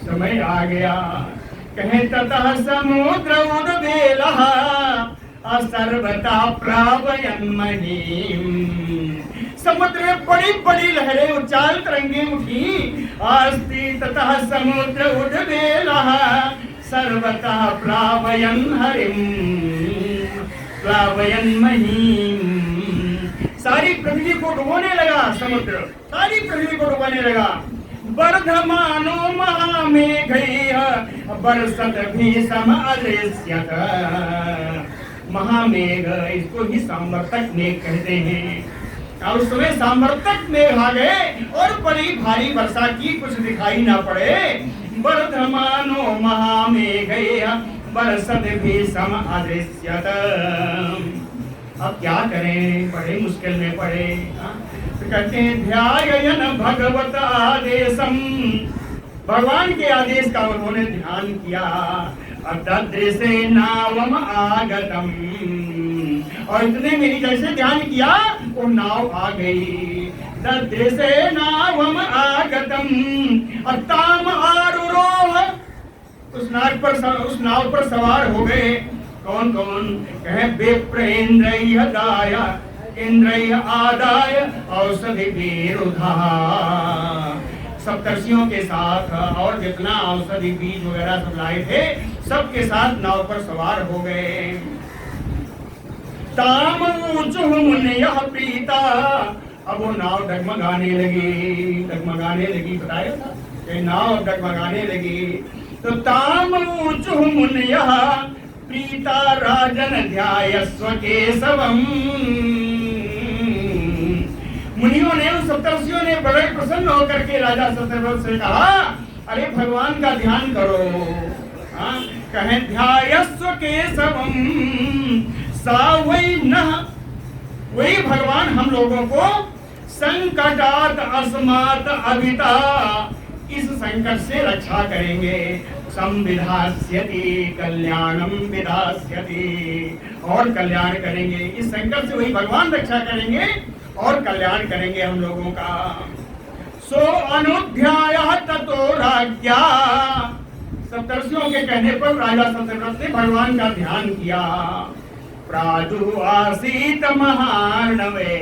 समय आ गया। कहे ततः समुद्र उद्वेलः असर्वता प्लावयन् महीम्, समुद्र में बड़ी बड़ी लहरें उछाल तरंगे उठी। आस्ति ततः समुद्र उद्वेलः सर्वतः प्लावयन् हरिम् प्लावयन् महीम्, सारी पृथ्वी को डुबोने लगा समुद्र, सारी पृथ्वी को डुबोने लगा। वर्धमानो महामेघैः बरसत भीषम अदृश्यत, महामेघ, इसको ही सामर्थक मेघ कहते हैं। और उस समय सामर्थक मेघ आ गए और बड़ी भारी वर्षा की, कुछ दिखाई ना पड़े। वर्धमानो महामेघैः बरसत भीषम अदृश्यत, अब क्या करें, बड़े मुश्किल में पड़े। तो कहते हैं ध्यायन भगवत आदेशम, भगवान के आदेश का उन्होंने ध्यान किया। तदृशे नावम आगतम, और इतने मेरी जैसे ध्यान किया वो नाव आ गई। तदृशे नावम आगतम ताम आरुरोह, उस नाव पर सवार हो गए। कौन कौन? कहे विप्र इंद्रिय दाय, इंद्रिय आदाय औषधि विरुधा, सप्तर्षियों के साथ और जितना औषधि बीज वगैरह सब लाए थे सबके साथ नाव पर सवार हो गए। ताम ऊंचु मुनियः प्रीता, अब वो नाव डगमगाने लगी, बताया था ये नाव डगमगाने लगी। तो ताम ऊंचु मुनियः प्रीता राजन ध्यायस्व केशवम, मुनियों ने, उन सप्तर्षियों ने बड़े प्रसन्न होकर के राजा सत्यव्रत से कहा, अरे भगवान का ध्यान करो। कहे ध्यायस्व केशवम सा वही न, वही भगवान हम लोगों को संकटात अस्मात् अभिता, इस संकट से रक्षा करेंगे। संविधास्यति कल्याणम विधास्यति, और कल्याण करेंगे। इस संकट से वही भगवान रक्षा करेंगे और कल्याण करेंगे हम लोगों का। सो अनुध्याय ततो राज्ञा, सप्तर्षियों के कहने पर राजा सत्यव्रत ने भगवान का ध्यान किया। प्रादु आसीत महार्णवे,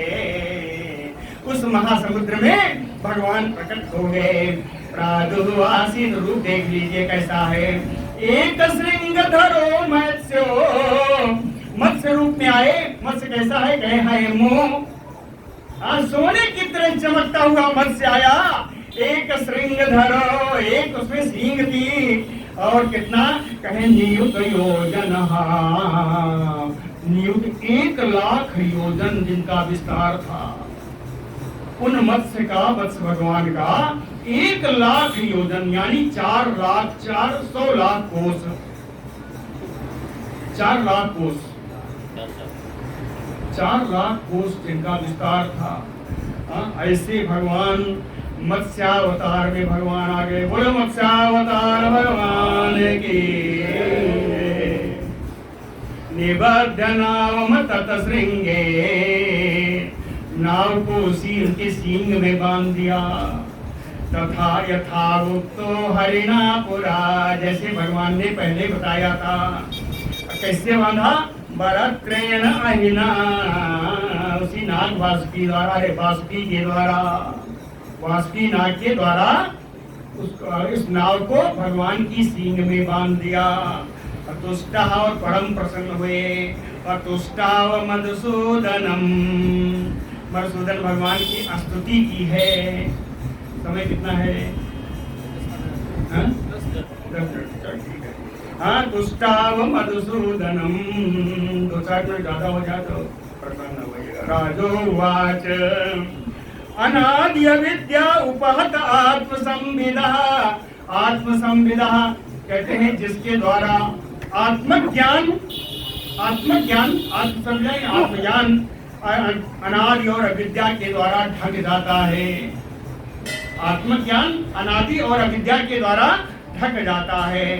उस महासमुद्र में भगवान प्रकट हो गए। प्रादु आसीत रूप देख लीजिए कैसा है। एक श्रृंगधरो मत्स्यो, मत्स्य रूप में आए। मत्स्य कैसा है? कहे है मोह, सोने की तरह चमकता हुआ मत्स्य आया। एक श्रृंगधरो, एक उसमें सींग थी, और कितना? कहे नियुत योजन, नियुत 1,00,000 योजन जिनका विस्तार था। उन मत्स्य का, मत्स्य भगवान का 1,00,000 योजन यानी 4,00,000 कोस, 4,00,000 कोस, 4,00,000 कोस जिनका विस्तार था। ऐसे भगवान मत्स्यावतार में भगवान आ गए। बोलो मत्स्यावतार भगवान की। निबद्ध नाव ततश्रृंगे, नाव को उसी उनके सींग में बांध दिया। तथा यथावुक्तो हरिणा पुरा, जैसे भगवान ने पहले बताया था। कैसे बांधा? बरत्रेण अहिना, उसी नाग वासुकी द्वारा, वासुकी के द्वारा, वासुकी नाग के द्वारा इस नाव को भगवान की सींग में बांध दिया। तुष्टा और परम प्रसन्न हुए। तुष्टाव मधुसूदनम, मधुसूदन भगवान की स्तुति की है। समय कितना है? हाँ, तुष्टाव मधुसूदनम, 2-4 मिनट ज्यादा हो जाए तो प्रसन्न होइएगा। राजोवाच अनाद्य विद्या उपहत आत्मसंविदा, आत्मसंविदा कहते हैं जिसके द्वारा आत्मज्ञान, आत्मज्ञान, आत्मज्ञान अनादि और अविद्या के द्वारा ढक जाता है। आत्मज्ञान अनादि और अविद्या के द्वारा ढक जाता है।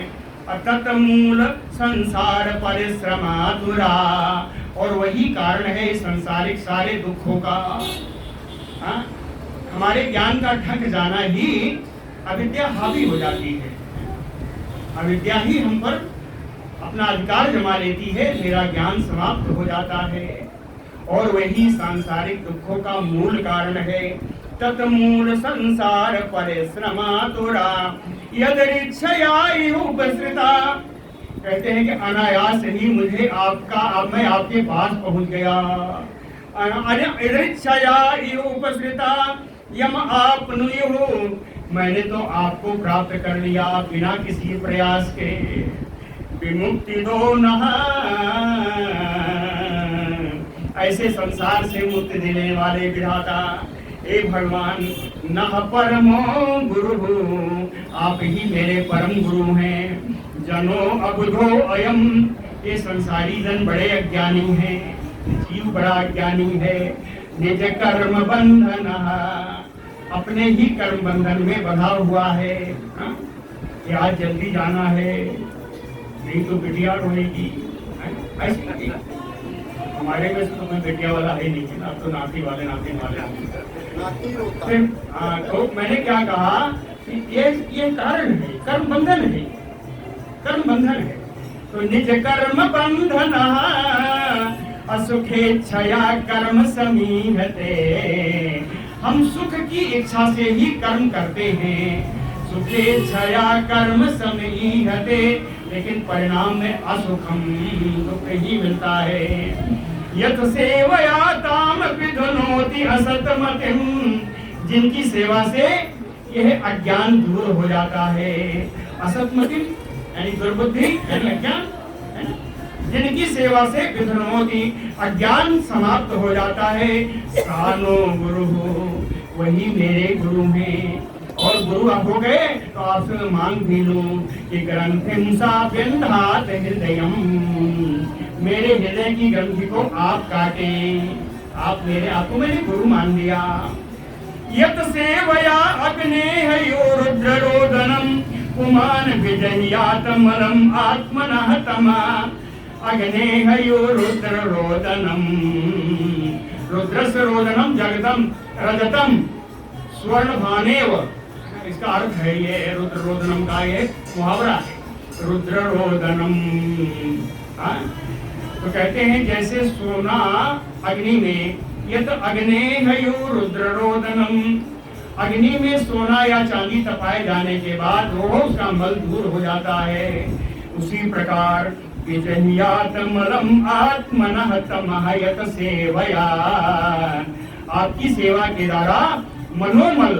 तत्मूल संसार परिश्रमातुरा, और वही कारण है संसारिक सारे दुखों का। हमारे ज्ञान का ढक जाना ही अविद्या हावी हो जाती है। अविद्या ही हम पर अपना अधिकार जमा लेती है, मेरा ज्ञान समाप्त हो जाता है, और वही सांसारिक दुखों का मूल कारण है। तत्मूल संसार परिश्रमातुरा यदृच्छया उपसृता, कहते हैं कि अनायास ही मुझे मैं आपके पास पहुंच गया। यदृच्छया उपसृता यम आपनुयुः, मैंने तो आपको प्राप्त कर लिया बिना किसी प्रयास के। विमुक्ति दो नः, ऐसे संसार से मुक्ति देने वाले विधाता हे भगवान, नः परमो गुरु, आप ही मेरे परम गुरु हैं। जनो अबुधो अयम, ये संसारी जन बड़े अज्ञानी हैं। जीव जीव बड़ा ज्ञानी है। निज कर्म बंधन, अपने ही कर्म बंधन में बंधा हुआ है। हाँ? कि आज जल्दी जाना है, नहीं तो बिटिया रोएगी। ऐसी हमारे में तो कोई बिटिया वाला है नहीं, अब तो नाती वाले नाती वाले। हाँ, तो मैंने क्या कहा कि ये कारण है, कर्म बंधन है, कर्म बंधन है। तो निज कर्म बंधन असुखेच्छया कर्म समीहते, हम सुख की इच्छा से ही कर्म करते हैं। सुखेच्छया कर्म समीहते, लेकिन परिणाम में असुखम, दुख ही मिलता है। यत सेवया ताम विधुनोति असतमतिम, जिनकी सेवा से यह अज्ञान दूर हो जाता है। असतमतिम यानी दुर्बुद्धि यानी अज्ञान, जिनकी सेवा से विधुनोति, अज्ञान समाप्त हो जाता है। सानो गुरु, वही मेरे गुरु हैं। और गुरु आप हो गए तो आपसे मांग भी लूं कि ग्रंथिम सा बिंधात हृदयम, मेरे हृदय की ग्रंथि को आप काटें। आप मेरे, आपको मैंने गुरु मान लिया। यत सेवया अग्नेहयो रुद्ररोदनम, पुमान विजह्यातमलम आत्मनः तमा, अग्नेहयो रुद्ररोदनम, रुद्रस्य रोदनम जगतम रजतम स्वर्णभानेव, इसका अर्थ है ये रुद्ररोदनम का ये मुहावरा है, रुद्ररोदनम। तो कहते हैं जैसे सोना अग्नि में, यत अग्नेहयो रुद्ररोदनम, अग्नि में सोना या चांदी तपाए जाने के बाद वो उसका मल दूर हो जाता है। उसी प्रकार विजह्यातमलम आत्मनः तमः यत सेवया, आपकी सेवा के द्वारा मनोमल,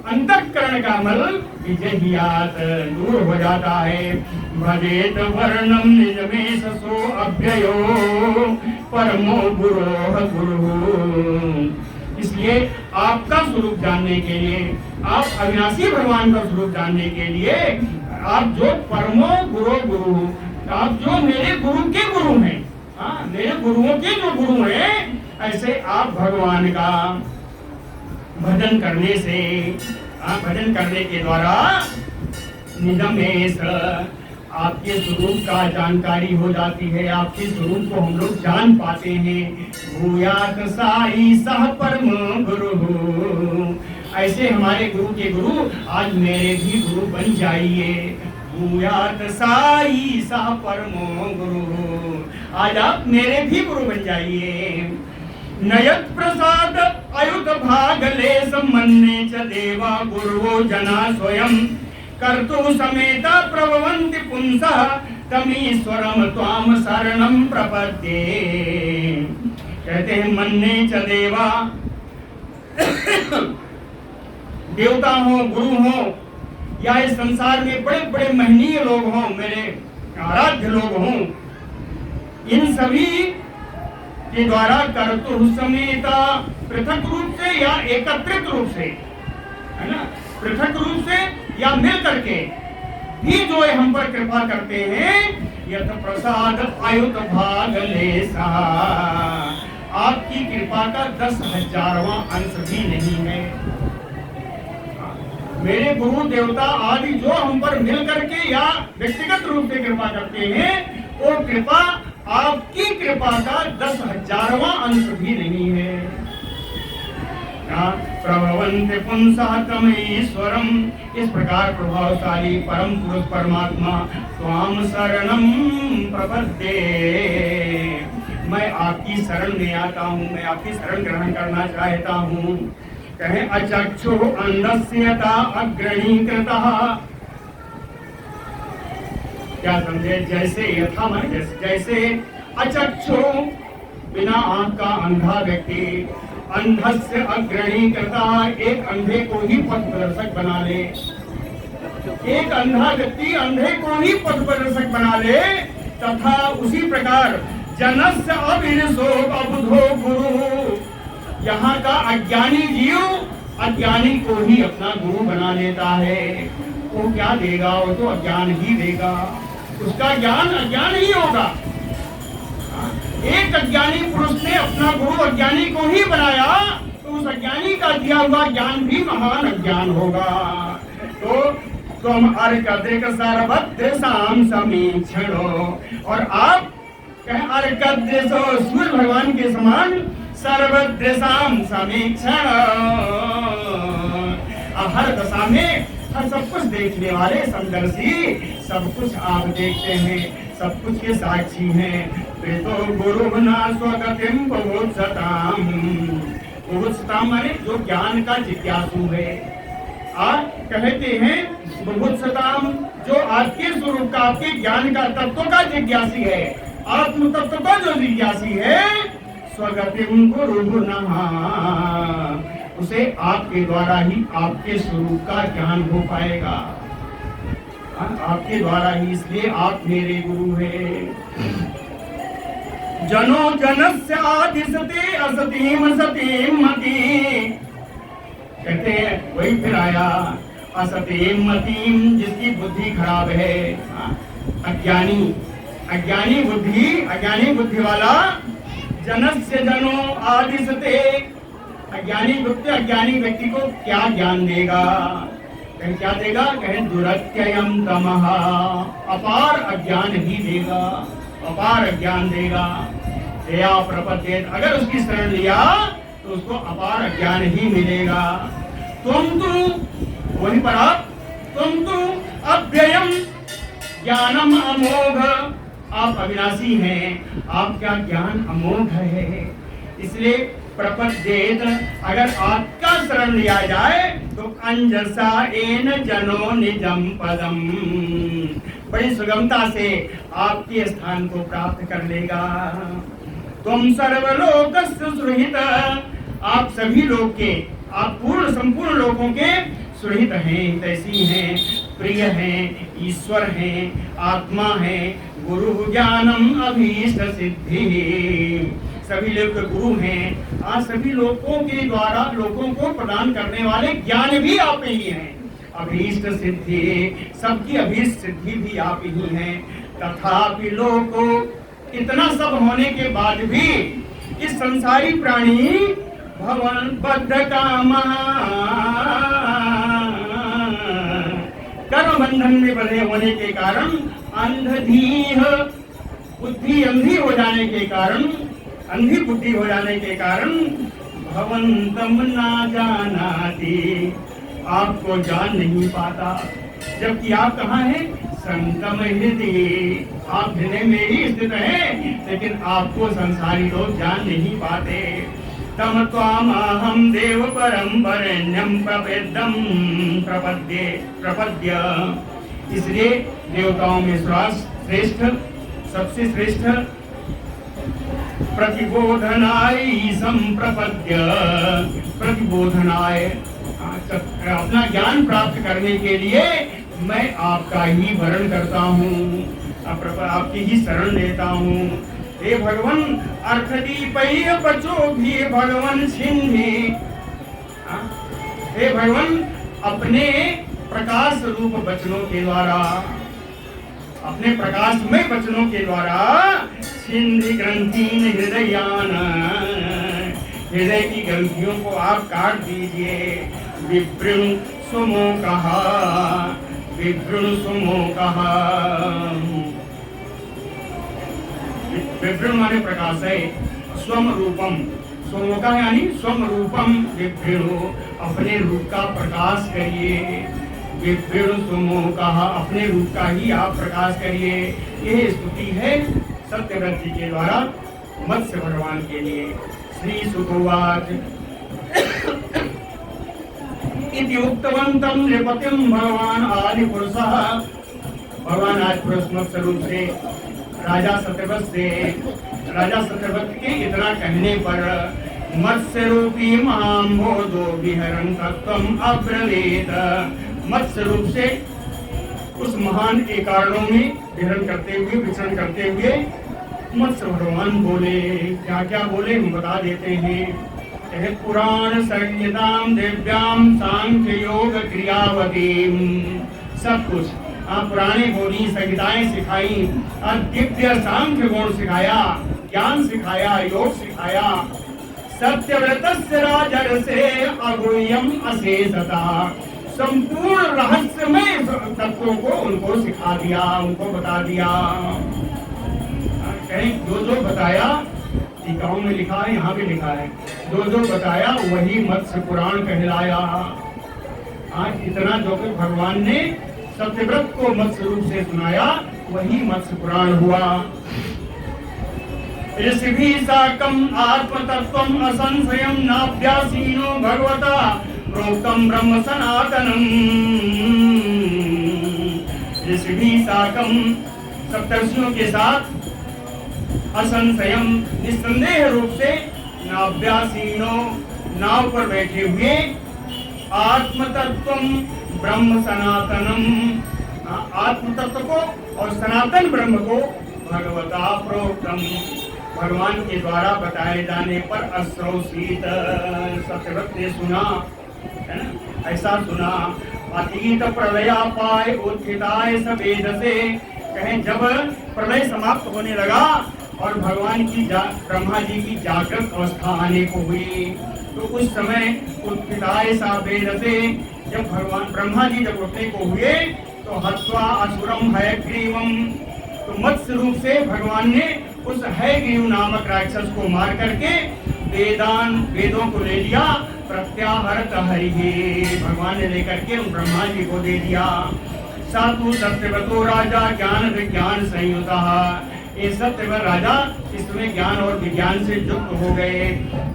अंतःकरण का मल विजह्यात, दूर हो जाता है। भजेत वर्णम निजमेश सो अभ्ययो परमो गुरोः गुरु, इसलिए आपका स्वरूप जानने के लिए, आप अविनाशी भगवान का स्वरूप जानने के लिए, आप जो परमो गुरो गुरु, आप जो मेरे गुरु के गुरु हैं, मेरे गुरुओं के जो गुरु हैं, ऐसे आप भगवान का भजन करने से, भजन करने के द्वारा निजमेश, आपके स्वरूप का जानकारी हो जाती है, आपके स्वरूप को हम लोग जान पाते हैं। भूयात साई सह परम गुरु, ऐसे हमारे गुरु के गुरु आज मेरे भी गुरु बन जाइए। भूयात साई सह परम गुरु, आज आप मेरे भी गुरु बन जाइए। नयत प्रसाद अयुत भागले सम्मन्ने च देवा गुरुवो जना स्वयं, कर्तु समेता प्रभवन्ति पुंसः तमीश्वरम त्वाम शरणम प्रपद्ये। कहते हैं मन्ने च देवा, देवता हो, गुरु हो, या इस संसार में बड़े बड़े महनीय लोग हों, मेरे आराध्य लोग हों, इन सभी के द्वारा कर्तु समेता, पृथक रूप से या एकत्रित रूप से, है ना, पृथक रूप से या मिल करके भी जो हम पर कृपा करते हैं। यथ प्रसाद अयुत भागले सा, आपकी कृपा का 10,000वां अंश भी नहीं है। मेरे गुरु देवता आदि जो हम पर मिल करके या व्यक्तिगत रूप से कृपा करते हैं, वो कृपा आपकी कृपा का 10,000वां अंश भी नहीं है। प्रभवन्ति पुंसः तमीश्वरम, इस प्रकार प्रभावशाली परम पुरुष परमात्मा त्वाम शरणम प्रपद्ये, मैं आपकी शरण में आता हूँ, मैं आपकी शरण ग्रहण करना चाहता हूँ। कहें अचक्षु अन्धस्यता अग्रणीकृतः, क्या समझे, जैसे यथा माने जैसे अचक्षु, बिना आंख का अंधा व्यक्ति, अंधस्य अग्रणीकृतः, एक अंधे को ही पथ प्रदर्शक बना ले, एक अंधा व्यक्ति अंधे को ही पथ प्रदर्शक बना ले, तथा उसी प्रकार जनस्य अभिनिशो अबुधो गुरु, यहाँ का अज्ञानी जीव अज्ञानी को ही अपना गुरु बना लेता है। वो क्या देगा, वो तो अज्ञान ही देगा, उसका ज्ञान अज्ञान ही होगा। एक अज्ञानी पुरुष ने अपना गुरु अज्ञानी को ही बनाया तो उस अज्ञानी का दिया हुआ ज्ञान भी महान अज्ञान होगा। तो तुम अर्कदिक सर्वदृशाम समीक्षणो, और आप अर्कदृशो सूर्य भगवान के समान सर्वदृशाम समीक्षण, हर दशा में हर सब कुछ देखने वाले समदर्शी, सब कुछ आप देखते हैं, सब कुछ के साक्षी हैं। प्रेतो गुरु ना स्वगतिम बुभुत्सताम, बुभुत्सताम माने जो ज्ञान का जिज्ञासु है। आप कहते हैं बुभुत्सताम जो आपके स्वरूप का, आपके ज्ञान का, तत्व का जिज्ञासी है, आत्म तत्व का जो जिज्ञासी है, स्वगतिम गुरु नहा, उसे आपके द्वारा ही आपके स्वरूप का ज्ञान हो पाएगा, आपके द्वारा ही, इसलिए आप मेरे गुरु हैं। जनो जनस्य आदिशते असतीम सतीम मती, कहते हैं वही फिर आया, असतीम मतीम जिसकी बुद्धि खराब है, अज्ञानी, अज्ञानी बुद्धि वाला, जनस्य जनो आदिशते, अज्ञानी व्यक्ति को क्या ज्ञान देगा, क्या देगा, कहें दुरत्ययम तमः, अपार अज्ञान ही देगा, अपार अज्ञान देगा। या प्रपद्येत, अगर उसकी शरण लिया तो उसको अपार अज्ञान ही मिलेगा। तुम तो वहीं पर आप, तुम तो अव्ययम ज्ञानम अमोघ, आप अविनाशी हैं, आपका ज्ञान अमोघ है, इसलिए प्रपद्येत, अगर आपका शरण लिया जाए तो अंजसा एन जनो निजम पदम, बड़ी सुगमता से आपके स्थान को प्राप्त कर लेगा। तुम सर्वलोकस्य सुहृत, आप सभी लोग के, आप पूर्ण संपूर्ण लोगों के सुहृत हैं, तैसी हैं, प्रिय हैं, ईश्वर हैं, आत्मा है, गुरु ज्ञानम अभीष्ट सिद्धि, सभी लोग गुरु हैं, आज सभी लोगों के द्वारा लोगों को प्रदान करने वाले ज्ञान भी आप ही हैं, अभीष्ट सिद्धि, सबकी अभीष्ट सिद्धि भी आप ही हैं। तथापि लोगों, इतना सब होने के बाद भी इस संसारी प्राणी भवन बद्ध कामा, कर्म बंधन में बंधे होने के कारण, अंधधीह, बुद्धि अंधी हो जाने के कारण, अंधी बुद्धि हो जाने के कारण, भवंतम ना जानाति, आपको जान नहीं पाता, जबकि आप कहाँ हैं, संतम हृदय, आप हृदय में ही स्थित हैं, लेकिन आपको संसारी लोग जान नहीं पाते। तम त्वामहं देव परम वरेण्यम प्रपेदम प्रपद्य, इसलिए देवताओं में श्रेष्ठ, सबसे श्रेष्ठ, प्रतिबोधनाय संप्रपद्य, प्रतिबोधनाय, अपना ज्ञान प्राप्त करने के लिए मैं आपका ही वरण करता हूँ, आपकी ही शरण लेता हूँ। हे भगवान, अर्थदीपैः बचो भी भगवान सिंधि, हे भगवान, अपने प्रकाश रूप वचनों के द्वारा, अपने प्रकाशमय वचनों के द्वारा, सिंधि ग्रंथीन हृदयान, हृदय की ग्रंथियों को आप काट दीजिए। विभृणु सुमोकः, विभृणु सुमोकः, विभृणु माने प्रकाश है, स्वम रूपम, स्वमोका यानी स्वम रूपम, विभृणु, अपने रूप का प्रकाश करिए। विभृणु सुमोकः, अपने रूप का ही आप प्रकाश करिए। यह स्तुति है सत्यव्रत जी के द्वारा मत्स्य भगवान के लिए। श्री सुखवाच इति उक्तवन्तं नृपतिं भगवान आदि पुरुषः, भगवान आदि पुरुष मत्स्य रूप से राजा सत्यव्रत के इतना कहने पर, मत्स्य रूपी महाम्भोधो विहरन् तत्त्वम् अब्रवीत, मत्स्य रूप से उस महान एकारणों में विहरण करते हुए, विचरण करते हुए मत्स्य भगवान बोले। क्या क्या बोले हम बता देते हैं। पुराण संहिताम दिव्याम सांख्य योग क्रियावतीम, सब कुछ पुराने गुणी संहिताएं सिखाई और दिव्य सांख्य गुण सिखाया। ज्ञान सिखाया, योग सिखाया। सत्यव्रतस्य राजर्षे अगुह्यम अशेषता, संपूर्ण रहस्यमय तत्वों को उनको सिखा दिया, उनको बता दिया। कहीं जो बताया, टीकाओं में लिखा है, यहाँ भी लिखा है, जो बताया वही मत्स्य पुराण कहलाया। आज इतना जो कि भगवान ने सत्यव्रत को मत्स्य रूप से सुनाया, वही मत्स्य पुराण हुआ। ऋषि साकम आत्मतत्वम असंशयम नाभ्यासीनो भगवता प्रोक्तम ब्रह्म सनातनम। ऋषि साकम, सप्तर्षियों के साथ, असंशयम, निस्संदेह रूप से, नाभ्यासीनो, नाव पर बैठे हुए, आत्मतत्वम ब्रह्म सनातनम, आत्मतत्व को और सनातन ब्रह्म को भगवता प्रोक्तम, भगवान के द्वारा बताए जाने पर अश्रोषित, सत्यव्रत ने सुना, है ना, ऐसा सुना। अतीत प्रलयापाय उत्थिताय सवेद से, कहें जब प्रलय समाप्त होने लगा और भगवान की ब्रह्मा जी की जागृत अवस्था आने को हुई, तो उस समय उत्थिताय सवेद से, जब भगवान ब्रह्मा जी जब उठने को हुए, तो हत्वा असुरम हयग्रीवम, तो मत्स्य रूप से भगवान ने उस हयग्रीव नामक राक्षस को मार करके वेदों को ले लिया। प्रत्याहरत हरिः, भगवान ने लेकर के उन ब्रह्मा जी को दे दिया। सातु सत्यव्रतो राजा ज्ञान विज्ञान संयुता, ये सत्यव्रत राजा इसमें ज्ञान और विज्ञान से युक्त हो गए।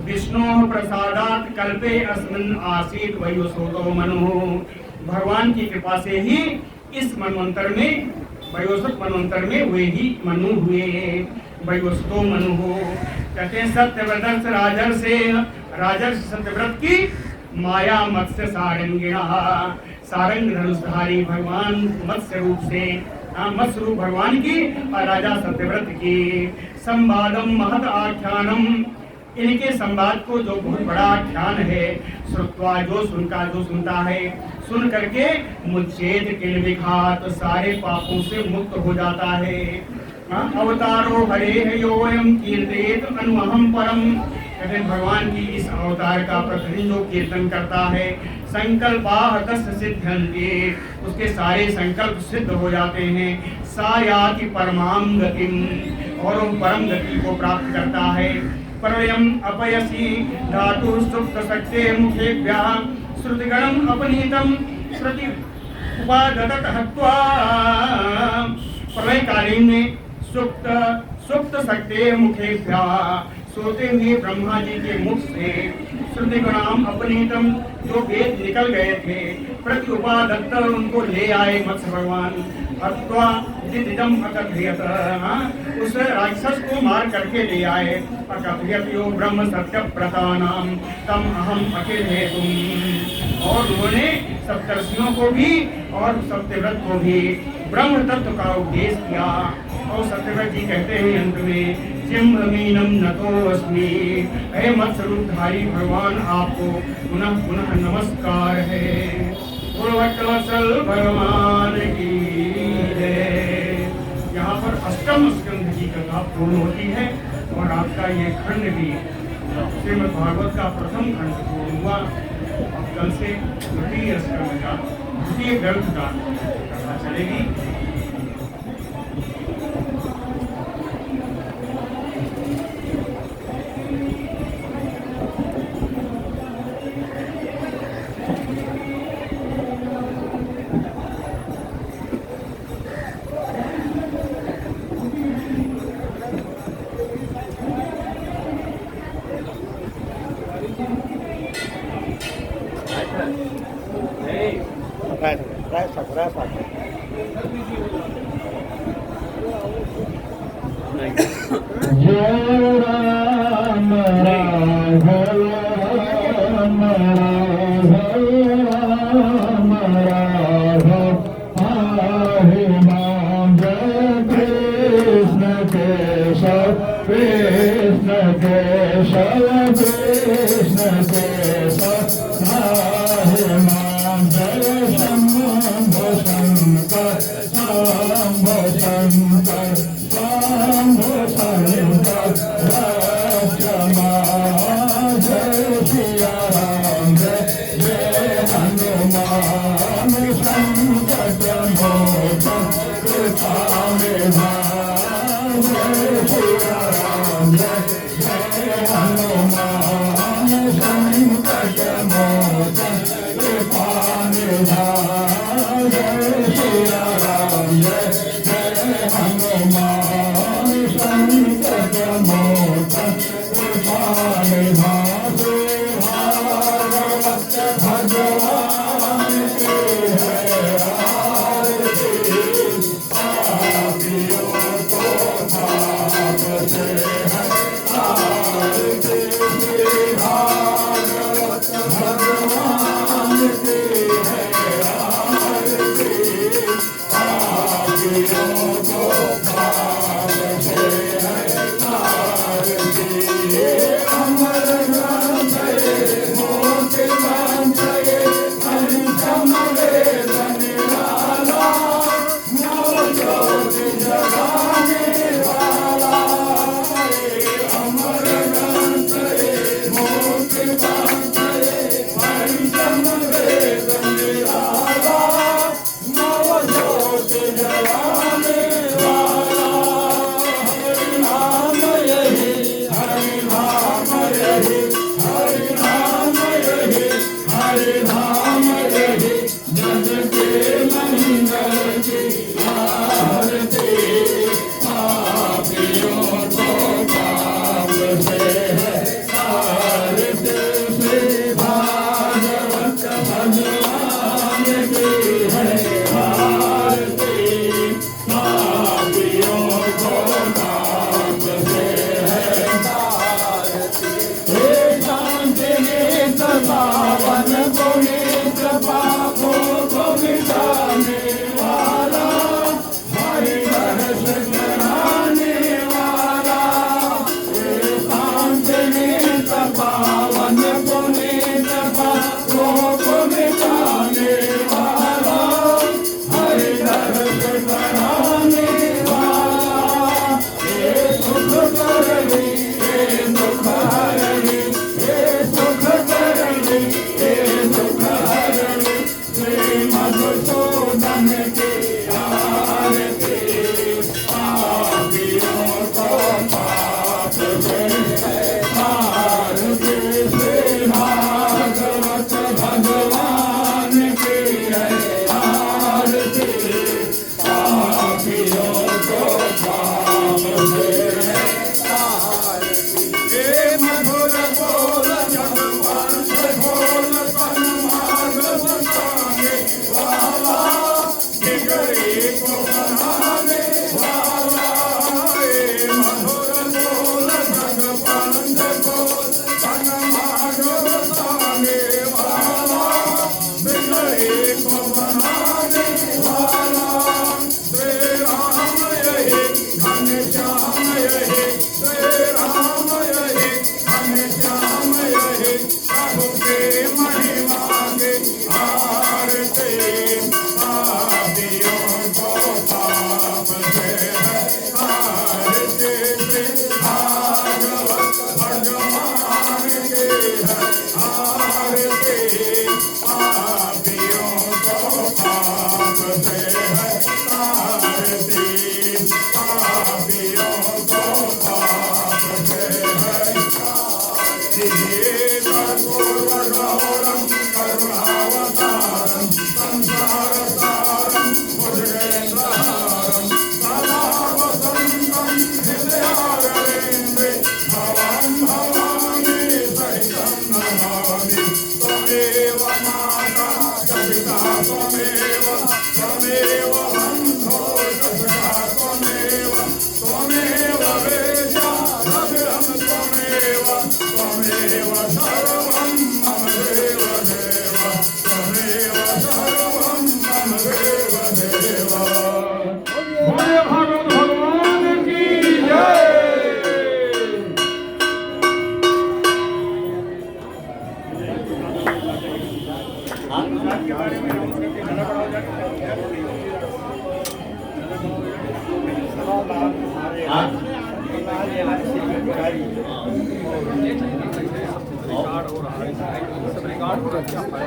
विष्णु प्रसादात कल्पे अस्मिन् आसीत वयोसोतो मनु, भगवान की कृपा से ही इस मनवंतर में, वयोसत मनवंतर में वे ही मनु हुए, वयोसतो मनु हो। कहते हैं सत्यव्रत राजर्षि सत्यव्रत की माया मत्स्य सारंगिणा, सारंग धनुषधारी भगवान मत्स्य रूप से, मत्स्य रूप भगवान की और राजा सत्यव्रत की। संवादम महत आख्यानम, इनके संवाद को जो बहुत बड़ा आख्यान है, श्रुत्वा, जो सुनता है, सुन करके मुच्छेद किल विघात, सारे पापों से मुक्त हो जाता है। अवतारो हरे योयम कीर्तेत अनुहम परम, कहते भगवान की इस अवतार का प्रतिदिन जो कीर्तन करता है, संकल्पाः तस्य सिद्ध्यन्ति, उसके सारे संकल्प सिद्ध हो जाते हैं। सा याति परमां गतिम, और वो परम गति को प्राप्त करता है। प्रलयम अपयसी धातु सुप्त शक्ते मुखेभ्यः, श्रुतिगणम अपनीतम श्रुति उपादत हत्वा, प्रलय कालीन में सुप्त शक्ते मुखेभ्यः, सोते हुए ब्रह्मा जी के मुख से, श्रुतिगणाम अपनीतम, जो वेद निकल गए थे, प्रति उपादत्त, उनको ले आए मत्स्य भगवान। हत्वा दिदम अकथयत, उस राक्षस को मार करके ले आए। अकथयत यो ब्रह्म सत्य प्रतानाम तम अहम अखिल हेतुम, और उन्होंने सप्तर्षियों को भी और सत्यव्रत को भी ब्रह्म तत्व का उपदेश किया। और सत्यव्रत जी कहते हैं अंत में, जिम्भमीनम नतोऽस्मि, हे मत्स्य रूपधारी भगवान, आपको पुनः पुनः नमस्कार है। पूर्वकलसल भगवान की जय। यहाँ पर अष्टम स्कंध की कथा पूर्ण होती है और आपका ये खंड भी, श्रीमद् भागवत का प्रथम खंड पूर्ण हुआ। अब कल से द्वितीय स्कंध का, द्वितीय ग्रंथ का कथा चलेगी। Shambho Shankar,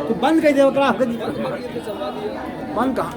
तो बंद कर दे बंद कहा